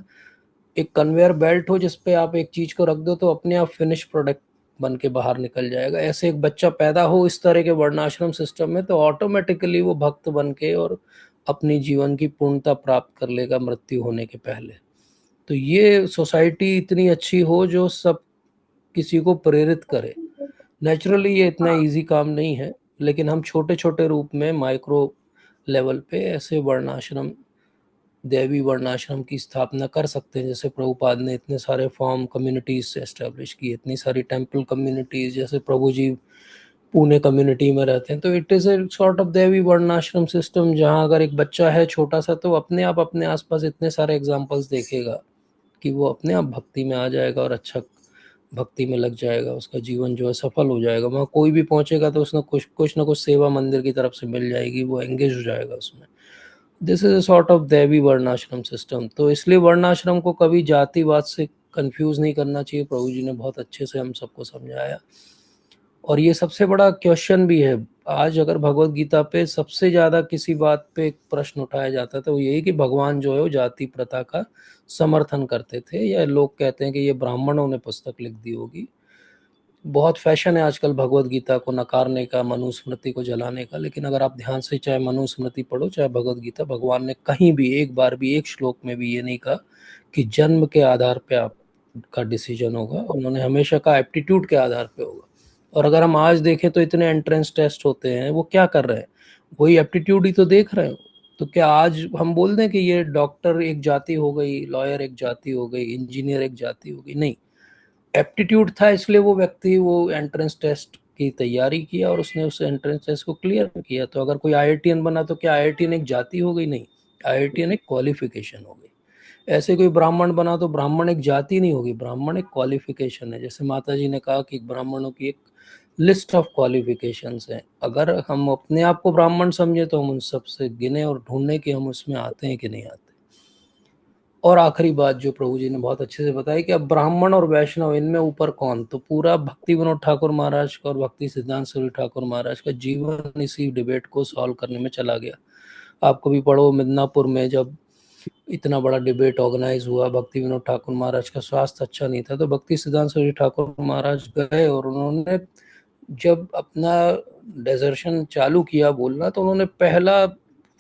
एक कन्वेयर बेल्ट हो जिस पे आप एक चीज को रख दो तो अपने आप फिनिश प्रोडक्ट बन के बाहर निकल जाएगा। ऐसे एक बच्चा पैदा हो इस तरह के वर्णाश्रम सिस्टम में तो ऑटोमेटिकली वो भक्त बन के और अपनी जीवन की पूर्णता प्राप्त कर लेगा मृत्यु होने के पहले। तो ये सोसाइटी इतनी अच्छी हो जो सब किसी को प्रेरित करे। नेचुरली ये इतना इजी काम नहीं है, लेकिन हम छोटे छोटे रूप में माइक्रो लेवल पे ऐसे वर्णाश्रम, दैवी वर्णाश्रम की स्थापना कर सकते हैं। जैसे प्रभुपाद ने इतने सारे फॉर्म कम्युनिटीज एस्टेब्लिश की, इतनी सारी टेम्पल कम्युनिटीज, जैसे प्रभु जी पुणे कम्युनिटी में रहते हैं, तो it is a sort of दैवी वर्णाश्रम सिस्टम, जहाँ अगर एक बच्चा है छोटा सा तो अपने आप अपने आसपास इतने सारे एग्जाम्पल्स देखेगा कि वो अपने आप भक्ति में आ जाएगा और अच्छा भक्ति में लग जाएगा, उसका जीवन जो है सफल हो जाएगा। वहाँ कोई भी पहुंचेगा तो उसने कुछ ना कुछ सेवा मंदिर की तरफ से मिल जाएगी, वो एंगेज हो जाएगा उसमें। This is a sort of दैवी वर्णाश्रम सिस्टम। तो इसलिए वर्णाश्रम को कभी जातिवाद से कंफ्यूज नहीं करना चाहिए, प्रभु जी ने बहुत अच्छे से हम सबको समझाया। और ये सबसे बड़ा क्वेश्चन भी है आज, अगर भगवत गीता पे सबसे ज्यादा किसी बात पे एक प्रश्न उठाया जाता है तो यही कि भगवान जो है वो जाति प्रथा का समर्थन करते थे, या लोग कहते हैं कि ये ब्राह्मणों ने पुस्तक लिख दी होगी। बहुत फैशन है आजकल भगवत गीता को नकारने का, मनुस्मृति को जलाने का, लेकिन अगर आप ध्यान से चाहे मनुस्मृति पढ़ो चाहे भगवत गीता, भगवान ने कहीं भी एक बार भी एक श्लोक में भी ये नहीं कहा कि जन्म के आधार पे आपका डिसीजन होगा। उन्होंने हमेशा कहा एप्टीट्यूड के आधार पे होगा। और अगर हम आज देखें तो इतने एंट्रेंस टेस्ट होते हैं, वो क्या कर रहे हैं, वही एप्टीट्यूड ही तो देख रहे हो। तो क्या आज हम बोल दें कि ये डॉक्टर एक जाति हो गई, लॉयर एक जाति हो गई, इंजीनियर एक जाति हो गई? नहीं, एप्टीट्यूड था इसलिए वो व्यक्ति वो एंट्रेंस टेस्ट की तैयारी किया और उसने उस एंट्रेंस टेस्ट को क्लियर किया। तो अगर कोई आईआईटीएन बना तो क्या आईआईटीएन एक जाति हो गई? नहीं, आईआईटीएन एक क्वालिफिकेशन हो गई। ऐसे कोई ब्राह्मण बना तो ब्राह्मण एक जाति नहीं होगी, ब्राह्मण एक क्वालिफिकेशन है। जैसे माता जी ने कहा कि ब्राह्मणों की एक लिस्ट ऑफ क्वालिफिकेशंस है। अगर हम अपने आप को ब्राह्मण समझे तो हम उन सबसे गिने और ढूंढने कि हम उसमें आते हैं कि नहीं आते। और आखिरी बात जो प्रभु जी ने बहुत अच्छे से बताई कि अब ब्राह्मण और वैष्णव इनमें ऊपर कौन, तो पूरा भक्ति विनोद ठाकुर महाराज का और भक्ति सिद्धांत सूरी ठाकुर महाराज का जीवन इसी डिबेट को सॉल्व करने में चला गया। आप कभी पढ़ो मिदनापुर में जब इतना बड़ा डिबेट ऑर्गेनाइज हुआ, भक्ति विनोद ठाकुर महाराज का स्वास्थ्य अच्छा नहीं था, तो भक्ति सिद्धांत सरस्वती ठाकुर महाराज गए और उन्होंने जब अपना डेजर्शन चालू किया बोलना, तो उन्होंने पहला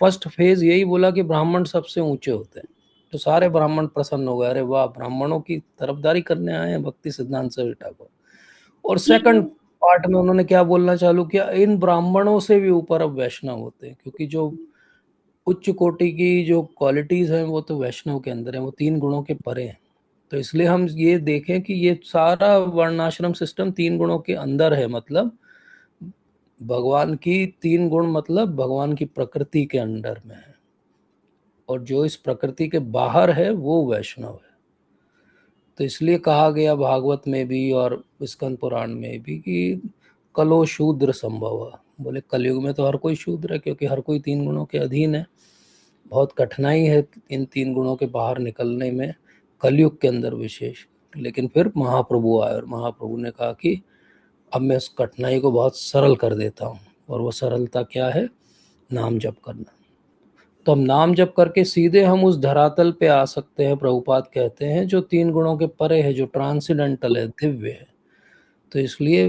फर्स्ट फेज यही बोला कि ब्राह्मण सबसे ऊंचे होते हैं। तो सारे ब्राह्मण प्रसन्न हो गए, अरे वाह, ब्राह्मणों की तरफदारी करने आए हैं भक्ति सिद्धांत सरस्वती ठाकुर। और सेकंड पार्ट में उन्होंने क्या बोलना चालू किया, इन ब्राह्मणों से भी ऊपर अब वैष्णव होते हैं, क्योंकि जो उच्च कोटि की जो क्वालिटीज हैं वो तो वैष्णव के अंदर है, वो 3 गुणों के परे हैं। तो इसलिए हम ये देखें कि ये सारा वर्णाश्रम सिस्टम 3 गुणों के अंदर है, मतलब भगवान की 3 गुण, मतलब भगवान की प्रकृति के अंडर में है, और जो इस प्रकृति के बाहर है वो वैष्णव है। तो इसलिए कहा गया भागवत में भी और स्कंद पुराण में भी कि कलो शूद्र संभव। बोले कलयुग में तो हर कोई शूद्र है, क्योंकि हर कोई 3 गुणों के अधीन है। बहुत कठिनाई है इन 3 गुणों के बाहर निकलने में, कलयुग के अंदर विशेष। लेकिन फिर महाप्रभु आए और महाप्रभु ने कहा कि अब मैं उस कठिनाई को बहुत सरल कर देता हूँ, और वो सरलता क्या है, नाम जप करना। तो हम नाम जप करके सीधे हम उस धरातल पे आ सकते हैं, प्रभुपाद कहते हैं, जो 3 गुणों के परे है, जो ट्रांसेंडेंटल है, दिव्य है। तो इसलिए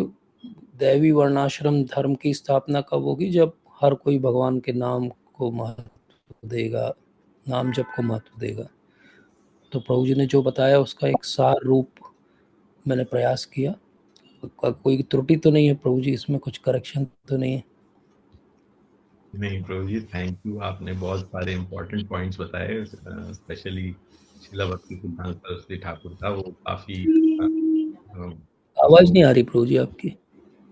दैवी वर्णाश्रम धर्म की स्थापना कब होगी, जब हर कोई भगवान के नाम को महत्व देगा, नाम जप को महत्व देगा। तो प्रभु जी ने जो बताया उसका एक सार रूप मैंने प्रयास किया। कोई त्रुटि तो नहीं है प्रभु जी, इसमें कुछ करेक्शन तो नहीं है? नहीं प्रभु जी, थैंक यू, आपने बहुत सारे इम्पोर्टेंट पॉइंट्स बताए। स्पेशली शिला भक्ति सिद्धांत सरस्वती ठाकुर का वो काफी आवाज जो नहीं आ रही प्रभु जी आपकी?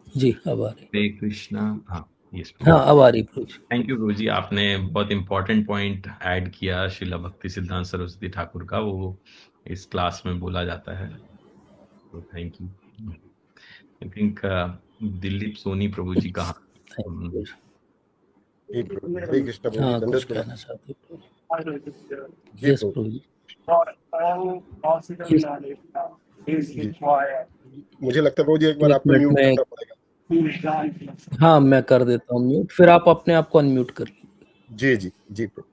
जी अब आ रही। हरे कृष्णा। हाँ, यस हाँ अब आ रही प्रभु जी। थैंक यू प्रभु जी, आपने बहुत इम्पोर्टेंट पॉइंट ऐड किया शिला भक्ति सिद्धांत सरस्वती ठाकुर का, वो इस क्लास में बोला जाता है, तो thank you. I think Dilip Soni Prabhu ji कहा। Thank you. जी प्रभु, हरे कृष्ण प्रभु जी, हाँ कुछ दंडवत प्रणाम। कहना चाहते प्रभु? जी यस प्रभु प्रभु जी। जी, मुझे लगता है प्रभु जी एक बार एक आपको मिनट म्यूट में, करना पड़ेगा। हाँ मैं कर देता हूँ म्यूट, फिर आप अपने आप को अनम्यूट कर लीजिए। जी जी जी प्रभु।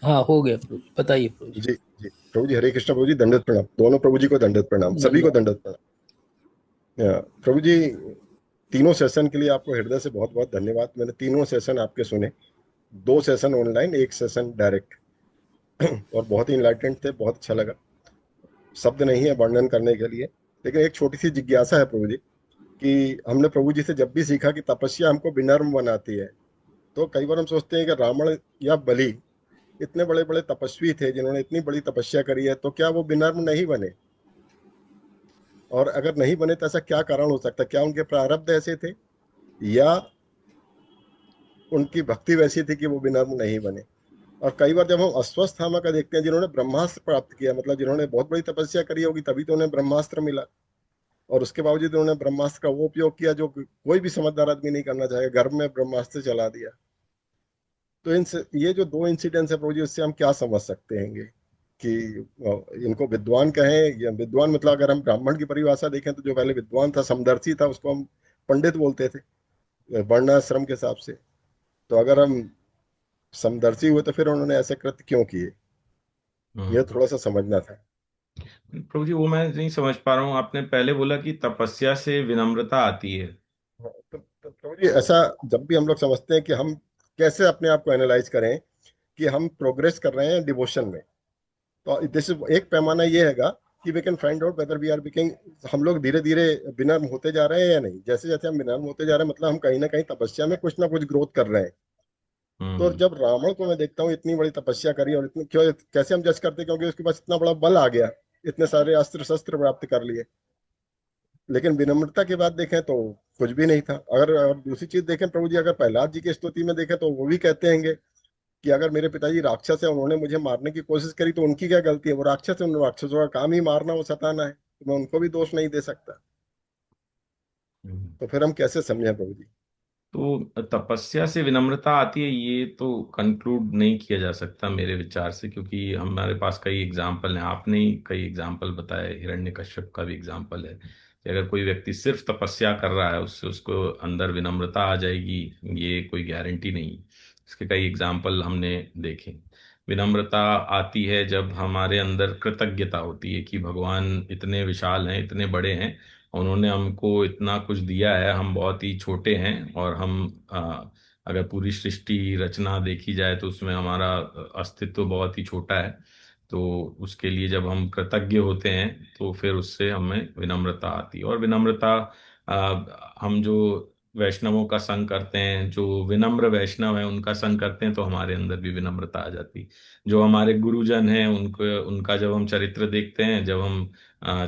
हाँ हो गया प्रभु जी, बताइए प्रभु जी। जी जी प्रभु जी, हरे कृष्ण प्रभु जी, दंडवत प्रणाम। दोनों प्रभु जी को दंडवत प्रणाम, सभी को दंडवत प्रणाम। प्रभु जी, तीनों सेशन के लिए आपको हृदय से बहुत बहुत धन्यवाद। मैंने तीनों सेशन आपके सुने, 2 सेशन ऑनलाइन, 1 सेशन डायरेक्ट, और बहुत ही इनलाइटेंड थे, बहुत अच्छा लगा। शब्द नहीं है वर्णन करने के लिए, लेकिन एक छोटी सी जिज्ञासा है प्रभु जी, कि हमने प्रभु जी से जब भी सीखा कि तपस्या हमको विनम्र बनाती है, तो कई बार हम सोचते हैं कि रावण या बलि इतने बड़े बड़े तपस्वी थे जिन्होंने इतनी बड़ी तपस्या करी है, तो क्या वो विनम्र नहीं बने? और अगर नहीं बने तो ऐसा क्या कारण हो सकता है? क्या उनके प्रारब्ध ऐसे थे, या उनकी भक्ति वैसी थी कि वो विनम्र नहीं बने? और कई बार जब हम अश्वत्थामा का देखते हैं, जिन्होंने ब्रह्मास्त्र प्राप्त किया, मतलब जिन्होंने बहुत बड़ी तपस्या करी होगी तभी तो उन्हें ब्रह्मास्त्र मिला, और उसके बावजूद उन्होंने ब्रह्मास्त्र का वो उपयोग किया जो कोई भी समझदार आदमी नहीं करना चाहेगा, गर्भ में ब्रह्मास्त्र चला दिया। तो ये जो 2 इंसिडेंट्स है प्रभु जी, उससे हम क्या समझ सकते हैं कि इनको विद्वान कहें, या विद्वान मतलब अगर हम ब्राह्मण की परिभाषा देखें तो जो पहले विद्वान था, समदर्शी था, उसको हम पंडित बोलते थे वर्णाश्रम के हिसाब से। तो अगर हम समदर्शी हुए तो फिर उन्होंने ऐसे कृत्य क्यों किए, यह थोड़ा सा समझना था। प्रभु जी वो मैं नहीं समझ पा रहा हूँ, आपने पहले बोला कि तपस्या से विनम्रता आती है। तो प्रभु जी, ऐसा जब भी हम लोग समझते हैं कि हम कैसे अपने आप को एनालाइज करें कि हम प्रोग्रेस कर रहे हैं डिवोशन में, तो दिस एक पैमाना ये हैगा कि we can find out whether we are becoming, हम लोग धीरे धीरे विनम्र होते जा रहे हैं या नहीं। जैसे जैसे हम विनम्र होते जा रहे हैं, मतलब हम कहीं ना कहीं तपस्या में कुछ ना कुछ ग्रोथ कर रहे हैं। तो जब रावण को मैं देखता हूँ इतनी बड़ी तपस्या करी, और इतनी क्यों, कैसे हम जज करते हैं? क्योंकि उसके पास इतना बड़ा बल आ गया, इतने सारे अस्त्र शस्त्र प्राप्त कर लिए, लेकिन विनम्रता की बात देखें तो कुछ भी नहीं था। अगर दूसरी चीज देखें प्रभु जी, अगर प्रहलाद जी की स्तुति में देखें तो वो भी कहते हैं कि अगर मेरे पिताजी राक्षस है, उन्होंने मुझे मारने की कोशिश करी, तो उनकी क्या गलती है? वो राक्षस है, उन राक्षसों का काम ही मारना, वो सताना है, तो मैं उनको भी दोष नहीं दे सकता। तो फिर हम कैसे समझें प्रभु जी? तो तपस्या से विनम्रता आती है, ये तो कंक्लूड नहीं किया जा सकता मेरे विचार से, क्योंकि हमारे पास कई एग्जाम्पल हैं, आपने ही कई एग्जाम्पल बताए, हिरण्यकश्यप का भी एग्जाम्पल है कि अगर कोई व्यक्ति सिर्फ तपस्या कर रहा है उससे उसको अंदर विनम्रता आ जाएगी, ये कोई गारंटी नहीं। इसके कई एग्जाम्पल हमने देखे। विनम्रता आती है जब हमारे अंदर कृतज्ञता होती है कि भगवान इतने विशाल हैं, इतने बड़े हैं, उन्होंने हमको इतना कुछ दिया है, हम बहुत ही छोटे हैं, और हम अगर पूरी सृष्टि रचना देखी जाए तो उसमें हमारा अस्तित्व बहुत ही छोटा है। तो उसके लिए जब हम कृतज्ञ होते हैं तो फिर उससे हमें विनम्रता आती है। और विनम्रता हम जो वैष्णवों का संग करते हैं, जो विनम्र वैष्णव हैं उनका संग करते हैं, तो हमारे अंदर भी विनम्रता आ जाती। जो हमारे गुरुजन हैं उनको, उनका जब हम चरित्र देखते हैं, जब हम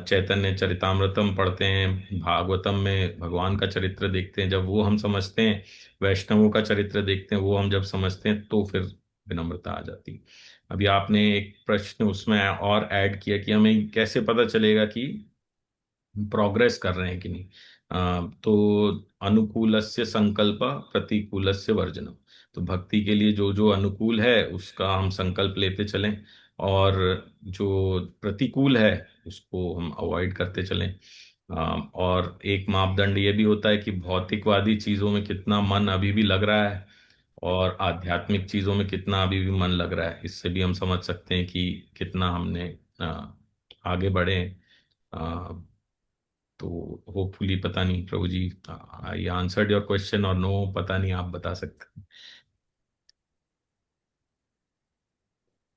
चैतन्य चरितामृतम पढ़ते हैं, भागवतम में भगवान का चरित्र देखते हैं, जब वो हम समझते हैं, वैष्णवों का चरित्र देखते हैं, वो हम जब समझते हैं, तो फिर विनम्रता आ जाती। अभी आपने एक प्रश्न उसमें और ऐड किया कि हमें कैसे पता चलेगा कि प्रोग्रेस कर रहे हैं कि नहीं। तो अनुकूलस्य संकल्प, प्रतिकूलस्य वर्जनम। तो भक्ति के लिए जो जो अनुकूल है उसका हम संकल्प लेते चलें, और जो प्रतिकूल है उसको हम अवॉइड करते चलें। और एक मापदंड ये भी होता है कि भौतिकवादी चीजों में कितना मन अभी भी लग रहा है, और आध्यात्मिक चीजों में कितना अभी भी मन लग रहा है। इससे भी हम समझ सकते हैं कि कितना हमने आगे बढ़े हैं। तो होपफुली, पता नहीं प्रभु जी, आई आंसर्ड योर क्वेश्चन और नो, पता नहीं, आप बता सकते हैं।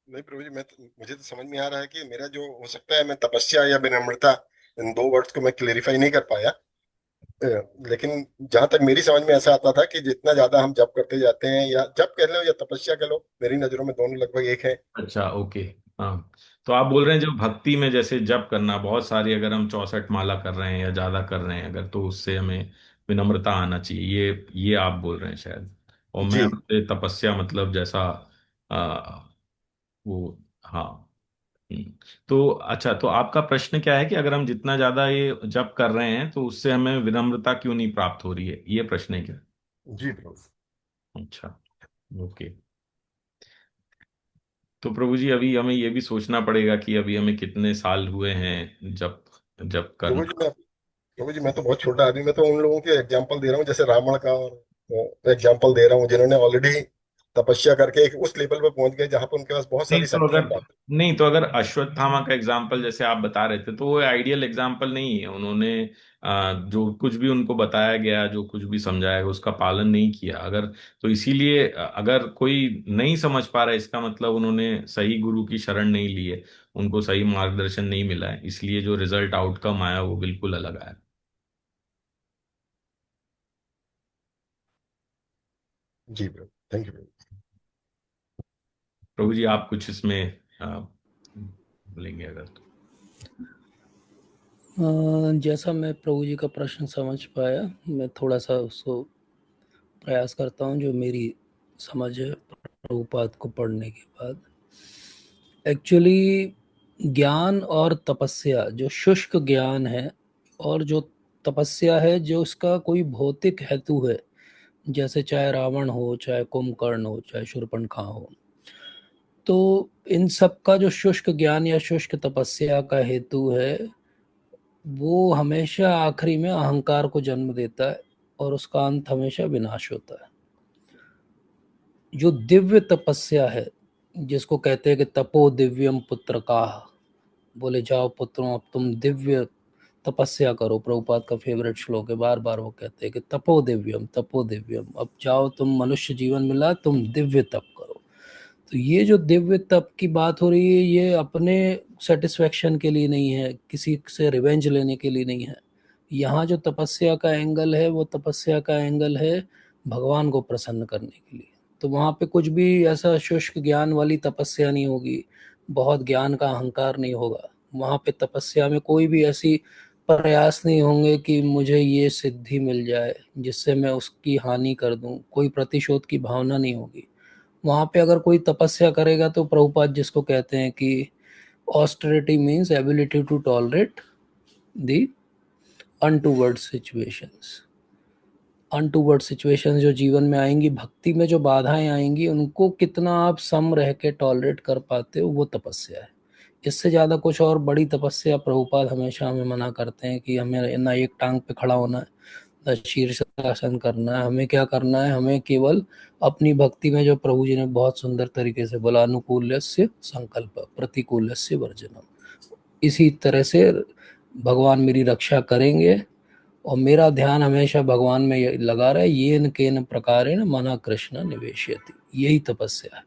नहीं प्रभु जी, मुझे तो समझ में आ रहा है कि मेरा जो हो सकता है, मैं तपस्या या विनम्रता, इन दो वर्ड्स को मैं क्लेरिफाई नहीं कर पाया। लेकिन जहां तक मेरी समझ में ऐसा आता था कि जितना ज्यादा हम जप करते जाते हैं, या जप कह लो या तपस्या कह लो, मेरी नजरों में दोनों लगभग एक है। अच्छा, ओके। हाँ, तो आप बोल रहे हैं जब भक्ति में जैसे जप करना बहुत सारी, अगर हम 64 माला कर रहे हैं या ज्यादा कर रहे हैं अगर, तो उससे हमें विनम्रता आना चाहिए, ये आप बोल रहे हैं शायद। और मैं जी। तपस्या मतलब जैसा आ, वो, हाँ। हम्म। तो अच्छा, तो आपका प्रश्न क्या है कि अगर हम जितना ज्यादा ये जप कर रहे हैं तो उससे हमें विनम्रता क्यों नहीं प्राप्त हो रही है, ये प्रश्न है क्या? जी प्रभु। अच्छा, ओके। तो प्रभु जी अभी हमें ये भी सोचना पड़ेगा कि अभी हमें कितने साल हुए हैं जप जप प्रभु जी करना। मैं प्रभु जी, मैं तो बहुत छोटा आदमी, मैं तो उन लोगों के एग्जाम्पल दे रहा हूँ, जैसे रावण का और एग्जाम्पल दे रहा हूँ, जिन्होंने ऑलरेडी तपस्या करके एक उस लेवल पे पहुंच गए जहां पर उनके पास बहुत नहीं सारी तो शक्तियां अगर प्राप्त। नहीं तो अगर अश्वत्थामा का एग्जाम्पल जैसे आप बता रहे थे, तो वो आइडियल एग्जाम्पल नहीं है। उन्होंने जो कुछ भी उनको बताया गया, जो कुछ भी समझाया गया, उसका पालन नहीं किया अगर, तो इसीलिए अगर कोई नहीं समझ पा रहा है, इसका मतलब उन्होंने सही गुरु की शरण नहीं ली है, उनको सही मार्गदर्शन नहीं मिला है, इसलिए जो रिजल्ट आउटकम आया वो बिल्कुल अलग आया। जी प्रभु, थैंक यू प्रभु। प्रभु जी आप कुछ इसमें बोलेंगे अगर तो। जैसा मैं प्रभु जी का प्रश्न समझ पाया, मैं थोड़ा सा उसको प्रयास करता हूँ जो मेरी समझ है प्रभुपाद को पढ़ने के बाद। एक्चुअली ज्ञान और तपस्या, जो शुष्क ज्ञान है और जो तपस्या है जो उसका कोई भौतिक हेतु है, जैसे चाहे रावण हो, चाहे कुंभकर्ण हो, चाहे शूर्पणखा हो, तो इन सब का जो शुष्क ज्ञान या शुष्क तपस्या का हेतु है, वो हमेशा आखिरी में अहंकार को जन्म देता है और उसका अंत हमेशा विनाश होता है। जो दिव्य तपस्या है, जिसको कहते हैं कि तपो दिव्यम पुत्र का, बोले जाओ पुत्रों अब तुम दिव्य तपस्या करो। प्रभुपाद का फेवरेट श्लोक है, बार बार वो कहते हैं कि तपो दिव्यम, अब जाओ तुम, मनुष्य जीवन मिला, तुम दिव्य तप करो। तो ये जो दिव्य तप की बात हो रही है, ये अपने सेटिस्फेक्शन के लिए नहीं है, किसी से रिवेंज लेने के लिए नहीं है। यहाँ जो तपस्या का एंगल है, वो तपस्या का एंगल है भगवान को प्रसन्न करने के लिए। तो वहाँ पे कुछ भी ऐसा शुष्क ज्ञान वाली तपस्या नहीं होगी, बहुत ज्ञान का अहंकार नहीं होगा। वहाँ पे तपस्या में कोई भी ऐसी प्रयास नहीं होंगे कि मुझे ये सिद्धि मिल जाए जिससे मैं उसकी हानि कर दूं, कोई प्रतिशोध की भावना नहीं होगी। वहाँ पे अगर कोई तपस्या करेगा तो प्रभुपाद जिसको कहते हैं कि austerity means ability to tolerate the untoward situations, untoward situations जो जीवन में आएंगी, भक्ति में जो बाधाएं आएंगी, उनको कितना आप सम रह के टॉलरेट कर पाते हो, वो तपस्या है। इससे ज़्यादा कुछ और बड़ी तपस्या प्रभुपाद हमेशा हमें मना करते हैं कि हमें ना एक टांग पे खड़ा होना है, ना शीर्षासन करना है। हमें क्या करना है, हमें केवल अपनी भक्ति में, जो प्रभु जी ने बहुत सुंदर तरीके से बोला, अनुकूल्यस्य संकल्प प्रतिकूल्यस्य वर्जनम, इसी तरह से भगवान मेरी रक्षा करेंगे और मेरा ध्यान हमेशा भगवान में लगा रहे। येन केन प्रकारेण मना कृष्ण निवेशयति, यही तपस्या है।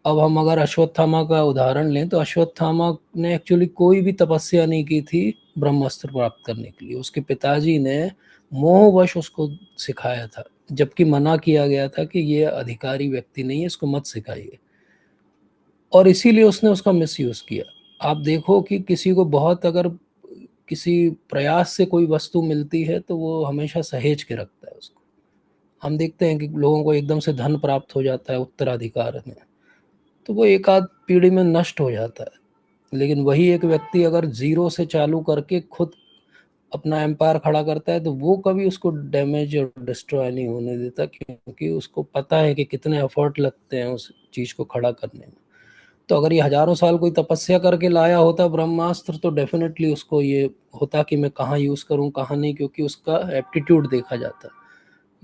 अब हम अगर अश्वत्थामा का उदाहरण लें तो अश्वत्थामा ने एक्चुअली कोई भी तपस्या नहीं की थी ब्रह्मास्त्र प्राप्त करने के लिए। उसके पिताजी ने मोहवश उसको सिखाया था, जबकि मना किया गया था कि ये अधिकारी व्यक्ति नहीं है, इसको मत सिखाइए, और इसीलिए उसने उसका मिसयूज किया। आप देखो कि किसी को बहुत अगर किसी प्रयास से कोई वस्तु मिलती है तो वो हमेशा सहेज के रखता है उसको। हम देखते हैं कि लोगों को एकदम से धन प्राप्त हो जाता है उत्तराधिकार में, तो वो एक आध पीढ़ी में नष्ट हो जाता है। लेकिन वही एक व्यक्ति अगर जीरो से चालू करके खुद अपना एम्पायर खड़ा करता है तो वो कभी उसको डैमेज और डिस्ट्रॉय नहीं होने देता, क्योंकि उसको पता है कि कितने एफर्ट लगते हैं उस चीज़ को खड़ा करने में। तो अगर ये हजारों साल कोई तपस्या करके लाया होता ब्रह्मास्त्र, तो डेफिनेटली उसको ये होता कि मैं कहाँ यूज़ करूँ कहाँ नहीं, क्योंकि उसका एप्टीट्यूड देखा जाता।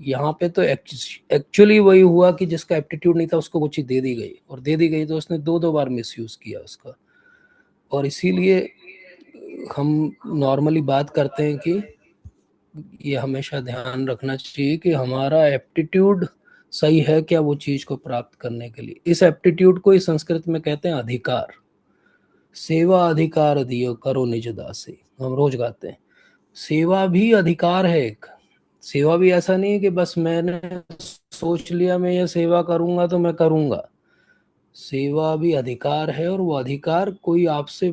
यहाँ पे तो एक्चुअली वही हुआ कि जिसका एप्टीट्यूड नहीं था उसको वो चीज़ दे दी गई, और दे दी गई तो उसने दो दो बार मिसयूज़ किया उसका। और इसीलिए हम नॉर्मली बात करते हैं कि ये हमेशा ध्यान रखना चाहिए कि हमारा एप्टीट्यूड सही है क्या वो चीज़ को प्राप्त करने के लिए। इस एप्टीट्यूड को ही संस्कृत में कहते हैं अधिकार। सेवा अधिकार दियो करो निज दासी, हम रोज गाते हैं। सेवा भी अधिकार है एक। सेवा भी ऐसा नहीं है कि बस मैंने सोच लिया मैं ये सेवा करूंगा तो मैं करूंगा। सेवा भी अधिकार है, और वो अधिकार कोई आपसे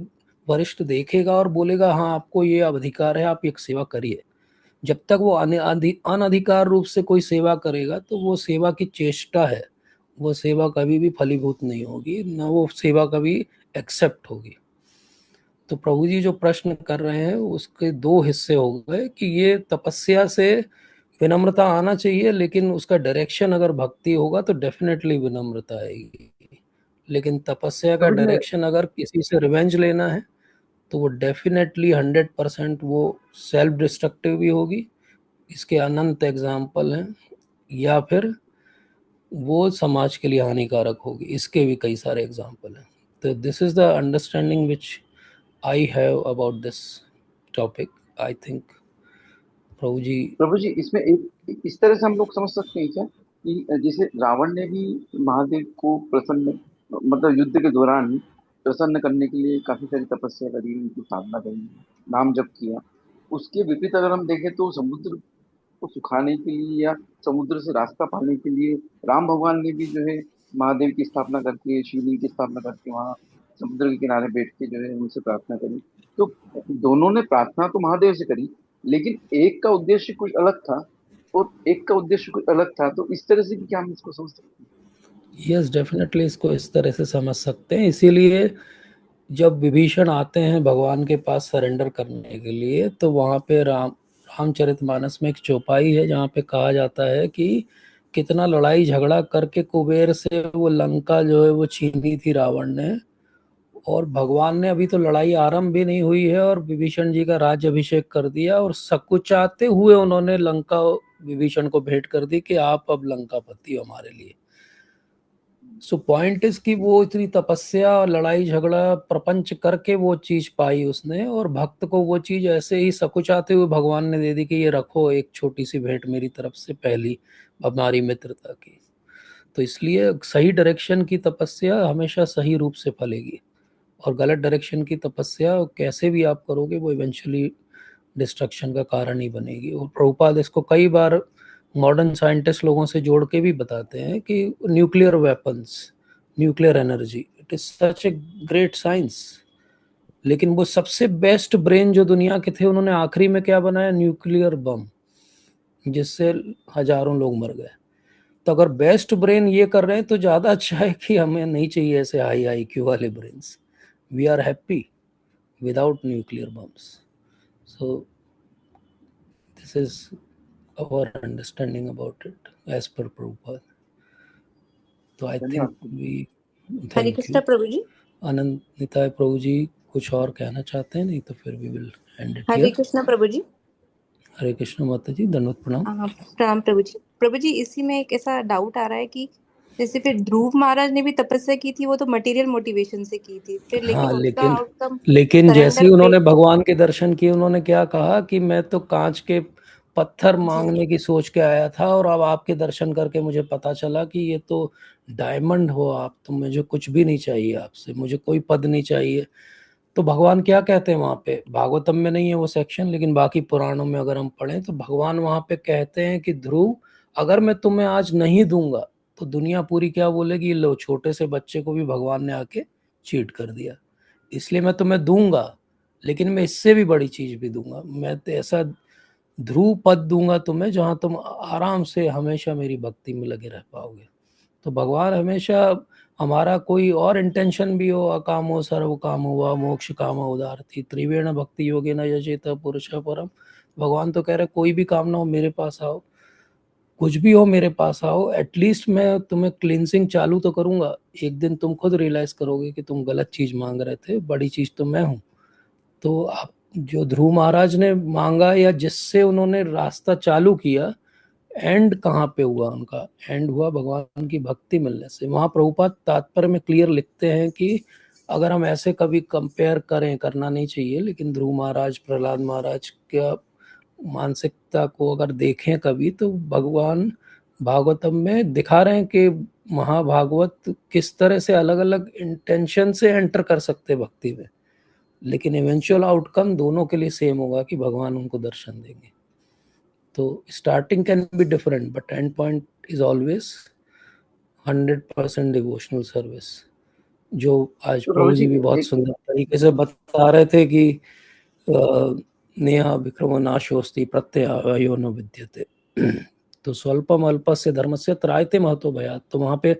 वरिष्ठ देखेगा और बोलेगा हाँ आपको ये अधिकार है, आप एक सेवा करिए। जब तक वो अनधिकार रूप से कोई सेवा करेगा तो वो सेवा की चेष्टा है, वो सेवा कभी भी फलीभूत नहीं होगी, ना वो सेवा कभी एक्सेप्ट होगी। तो प्रभु जी जो प्रश्न कर रहे हैं उसके दो हिस्से हो गए कि ये तपस्या से विनम्रता आना चाहिए, लेकिन उसका डायरेक्शन अगर भक्ति होगा तो डेफिनेटली विनम्रता आएगी। लेकिन तपस्या का प्रभु जी मैं डायरेक्शन अगर किसी से रिवेंज लेना है तो वो डेफिनेटली 100% वो सेल्फ डिस्ट्रक्टिव भी होगी। इसके अनंत एग्जाम्पल हैं। या फिर वो समाज के लिए हानिकारक होगी, इसके भी कई सारे एग्जाम्पल हैं। तो this is the understanding which I have about this topic. I think Prabhu ji. Prabhu ji इसमें एक इस तरह से हम लोग समझ सकते हैं क्या कि जैसे रावण ने भी महादेव को प्रसन्न, मतलब युद्ध के दौरान प्रसन्न करने के लिए काफी सारी तपस्या करी, उनकी साधना करी, नाम जप किया। उसके विपरीत अगर हम देखें तो समुद्र को सुखाने के लिए या समुद्र से रास्ता पाने के लिए राम भगवान ने भी जो है महादेव की स्थापना करके, शिवलिंग की स्थापना करके वहाँ समुद्र के किनारे बैठ के जो है उनसे प्रार्थना करी। तो दोनों ने प्रार्थना तो महादेव से करी, लेकिन एक का उद्देश्य कुछ अलग था और एक का उद्देश्य कुछ अलग था। तो इस तरह से भी क्या हम इसको समझ सकते हैं? यस, डेफिनेटली इसको इस तरह से समझ सकते हैं। इसीलिए जब विभीषण आते हैं भगवान के पास सरेंडर करने के लिए, तो वहाँ पे रामचरितमानस में एक चौपाई है जहाँ पे कहा जाता है कि कितना लड़ाई झगड़ा करके कुबेर से वो लंका जो है वो छीनी थी रावण ने, और भगवान ने, अभी तो लड़ाई आरंभ भी नहीं हुई है और विभीषण जी का राज्य अभिषेक कर दिया, और सकुचाते हुए उन्होंने लंका विभीषण को भेंट कर दी कि आप अब लंकापति हो हमारे लिए। सो पॉइंट इज कि वो इतनी तपस्या और लड़ाई झगड़ा प्रपंच करके वो चीज पाई उसने, और भक्त को वो चीज ऐसे ही सकुचाते हुए भगवान ने दे दी कि ये रखो एक छोटी सी भेंट मेरी तरफ से, पहली हमारी मित्रता की। तो इसलिए सही डायरेक्शन की तपस्या हमेशा सही रूप से फलेगी, और गलत डायरेक्शन की तपस्या कैसे भी आप करोगे वो इवेंचुअली डिस्ट्रक्शन का कारण ही बनेगी। और प्रभुपाद इसको कई बार मॉडर्न साइंटिस्ट लोगों से जोड़ के भी बताते हैं कि nuclear weapons, nuclear energy, it is such a great science. लेकिन वो सबसे बेस्ट ब्रेन जो दुनिया के थे उन्होंने आखिरी में क्या बनाया, न्यूक्लियर बम, जिससे हजारों लोग मर गए। तो अगर बेस्ट ब्रेन ये कर रहे हैं तो ज़्यादा अच्छा है कि हमें नहीं चाहिए ऐसे हाई IQ वाले brains. We are happy without nuclear bombs. So this is our understanding about it as per Prabhupada. तो आई धन्यवाद think we Hare thank Krishna you. Prabhu ji. Anand Nitai Prabhu ji कुछ और कहना चाहते हैं? नहीं तो फिर we will end it Hare here. Krishna Prabhu ji. Hare Krishna माता जी, दंडवत प्रणाम। प्रणाम प्रभु जी। प्रभु जी, इसी में एक ऐसा डाउट आ रहा है कि जैसे फिर ध्रुव महाराज ने भी तपस्या की थी, वो तो मटेरियल मोटिवेशन से की थी, फिर लेकिन हाँ, उनका आउटकम लेकिन जैसे ही सरेंडर उन्होंने भगवान के दर्शन किए, उन्होंने क्या कहा कि मैं तो कांच के पत्थर जी मांगने की सोच के आया था और अब आपके दर्शन करके मुझे पता चला कि ये तो डायमंड हो आप, तो मुझे कुछ भी नहीं चाहिए आपसे, मुझे कोई पद नहीं चाहिए। तो भगवान क्या कहते हैं वहां पे, भागवतम में नहीं है वो सेक्शन, लेकिन बाकी पुराणों में अगर हम पढ़ें तो भगवान वहां पे कहते हैं कि ध्रुव, अगर मैं तुम्हें आज नहीं दूंगा तो दुनिया पूरी क्या बोलेगी, लो छोटे से बच्चे को भी भगवान ने आके चीट कर दिया, इसलिए मैं तुम्हें दूंगा, लेकिन मैं इससे भी बड़ी चीज भी दूंगा, मैं तो ऐसा ध्रुव पद दूंगा तुम्हें जहां तुम आराम से हमेशा मेरी भक्ति में लगे रह पाओगे। तो भगवान हमेशा, हमारा कोई और इंटेंशन भी हो, अकामो सर्व काम हुआ मोक्ष काम उदारती त्रिवेण भक्ति योगे न यजेत पुरुष परम, भगवान तो कह रहे कोई भी कामना हो मेरे पास आओ, कुछ भी हो मेरे पास आओ, एटलीस्ट मैं तुम्हें क्लींसिंग चालू तो करूंगा। एक दिन तुम खुद रियलाइज करोगे कि तुम गलत चीज मांग रहे थे, बड़ी चीज तो मैं हूं। तो आप जो ध्रुव महाराज ने मांगा या जिससे उन्होंने रास्ता चालू किया, एंड कहाँ पे हुआ उनका, एंड हुआ भगवान की भक्ति मिलने से। वहां प्रभुपाद तात्पर्य में क्लियर लिखते हैं कि अगर हम ऐसे कभी कंपेयर करें, करना नहीं चाहिए, लेकिन ध्रुव महाराज प्रहलाद महाराज का मानसिकता को अगर देखें कभी, तो भगवान भागवतम में दिखा रहे हैं कि महाभागवत किस तरह से अलग अलग इंटेंशन से एंटर कर सकते भक्ति में, लेकिन इवेंचुअल आउटकम दोनों के लिए सेम होगा कि भगवान उनको दर्शन देंगे। तो starting can be different but and point is always 100% devotional service. जो आज तो प्रभु प्रभु जी जी भी बहुत एक सुंदर तरीके से बता रहे थे कि नेहा विक्रम नाशोस्ति प्रत्ययो न विद्यते, तो स्वल्पम अल्पस्य धर्मस्य त्रायते महतो भयात। तो वहां पे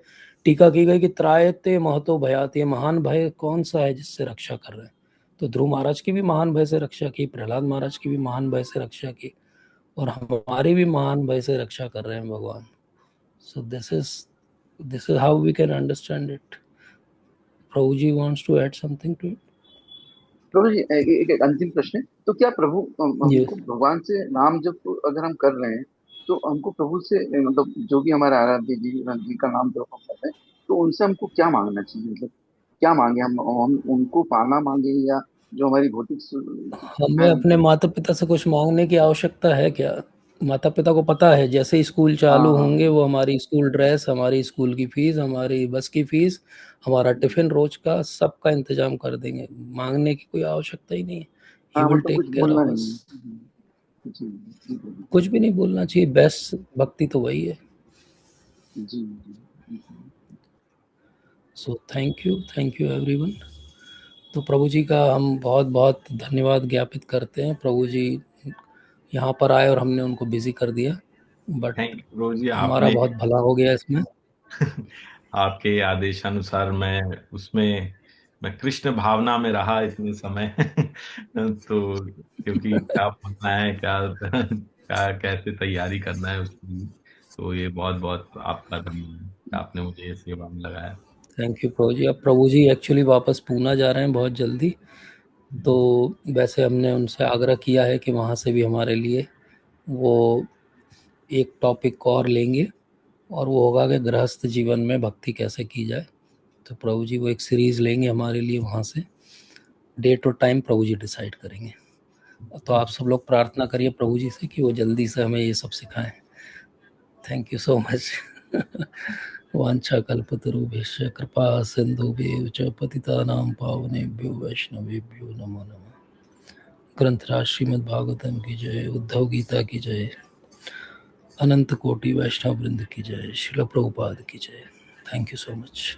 टीका की गई कि त्रायते महतो भयात, ये महान भय कौन सा है जिससे रक्षा कर रहे हैं। तो ध्रुव महाराज की भी महान भय से रक्षा की, प्रहलाद महाराज की भी महान भय से रक्षा की, और हमारी भी महान भय से रक्षा कर रहे हैं भगवान। So this is how we can understand it. Prabhu ji wants to add something to it. Prabhu ji एक अंतिम प्रश्न है। तो क्या प्रभु जी, हमको भगवान से नाम जब अगर हम कर रहे हैं, तो हमको प्रभु से मतलब जो भी हमारे आराध्य जी जिनका नाम जब हम कर रहे हैं, तो उनसे हमको क्या मांगना चाहिए? मतलब क्या मांगे हम उनको पाना मांगे, या जो हमारी भौतिक हमें अपने माता पिता से कुछ मांगने की आवश्यकता है क्या? माता पिता को पता है जैसे ही स्कूल चालू हाँ होंगे वो हमारी स्कूल ड्रेस, हमारी स्कूल की फीस, हमारी बस की फीस, हमारा टिफिन रोज का सबका इंतजाम कर देंगे। मांगने की कोई आवश्यकता ही नहीं है। ही हाँ, विल मतलब टेक कुछ केयर बोलना ऑफ नहीं अस। है। जी जी प्रभु। कुछ भी नहीं बोलना चाहिए, बेस्ट भक्ति तो वही है। जी जी जी। So thank you everyone. तो प्रभु जी का हम बहुत बहुत धन्यवाद ज्ञापित करते हैं। प्रभु जी यहाँ पर आए और हमने उनको बिजी कर दिया, बट थैंक यू रोज जी, हमारा आपने बहुत भला हो गया इसमें। आपके आदेशानुसार मैं कृष्ण भावना में रहा इतने समय तो क्योंकि क्या बोलना है, क्या क्या कैसे तैयारी करना है उसकी, तो ये बहुत बहुत आपका धन्यवाद, आपने मुझे ये सेवा में लगाया। थैंक यू प्रभु जी। अब प्रभु जी एक्चुअली वापस पूना जा रहे हैं बहुत जल्दी, तो वैसे हमने उनसे आग्रह किया है कि वहाँ से भी हमारे लिए वो एक टॉपिक और लेंगे, और वो होगा कि गृहस्थ जीवन में भक्ति कैसे की जाए। तो प्रभु जी वो एक सीरीज लेंगे हमारे लिए, वहाँ से डेट और टाइम प्रभु जी डिसाइड करेंगे। तो आप सब लोग प्रार्थना करिए प्रभु जी से कि वो जल्दी से हमें ये सब सिखाएं। Thank you so much. वांछा कल्पतरुभ्यश्च कृपा सिंधुभ्यश्च च पतितानां पावनेभ्यो वैष्णवेभ्यो नमो नमः। ग्रंथराज श्रीमद् भागवतम की जय, उद्धव गीता की जय, अनंत कोटि वैष्णव वृंद की जय, शिल प्रभुपाद की जय। Thank you so much.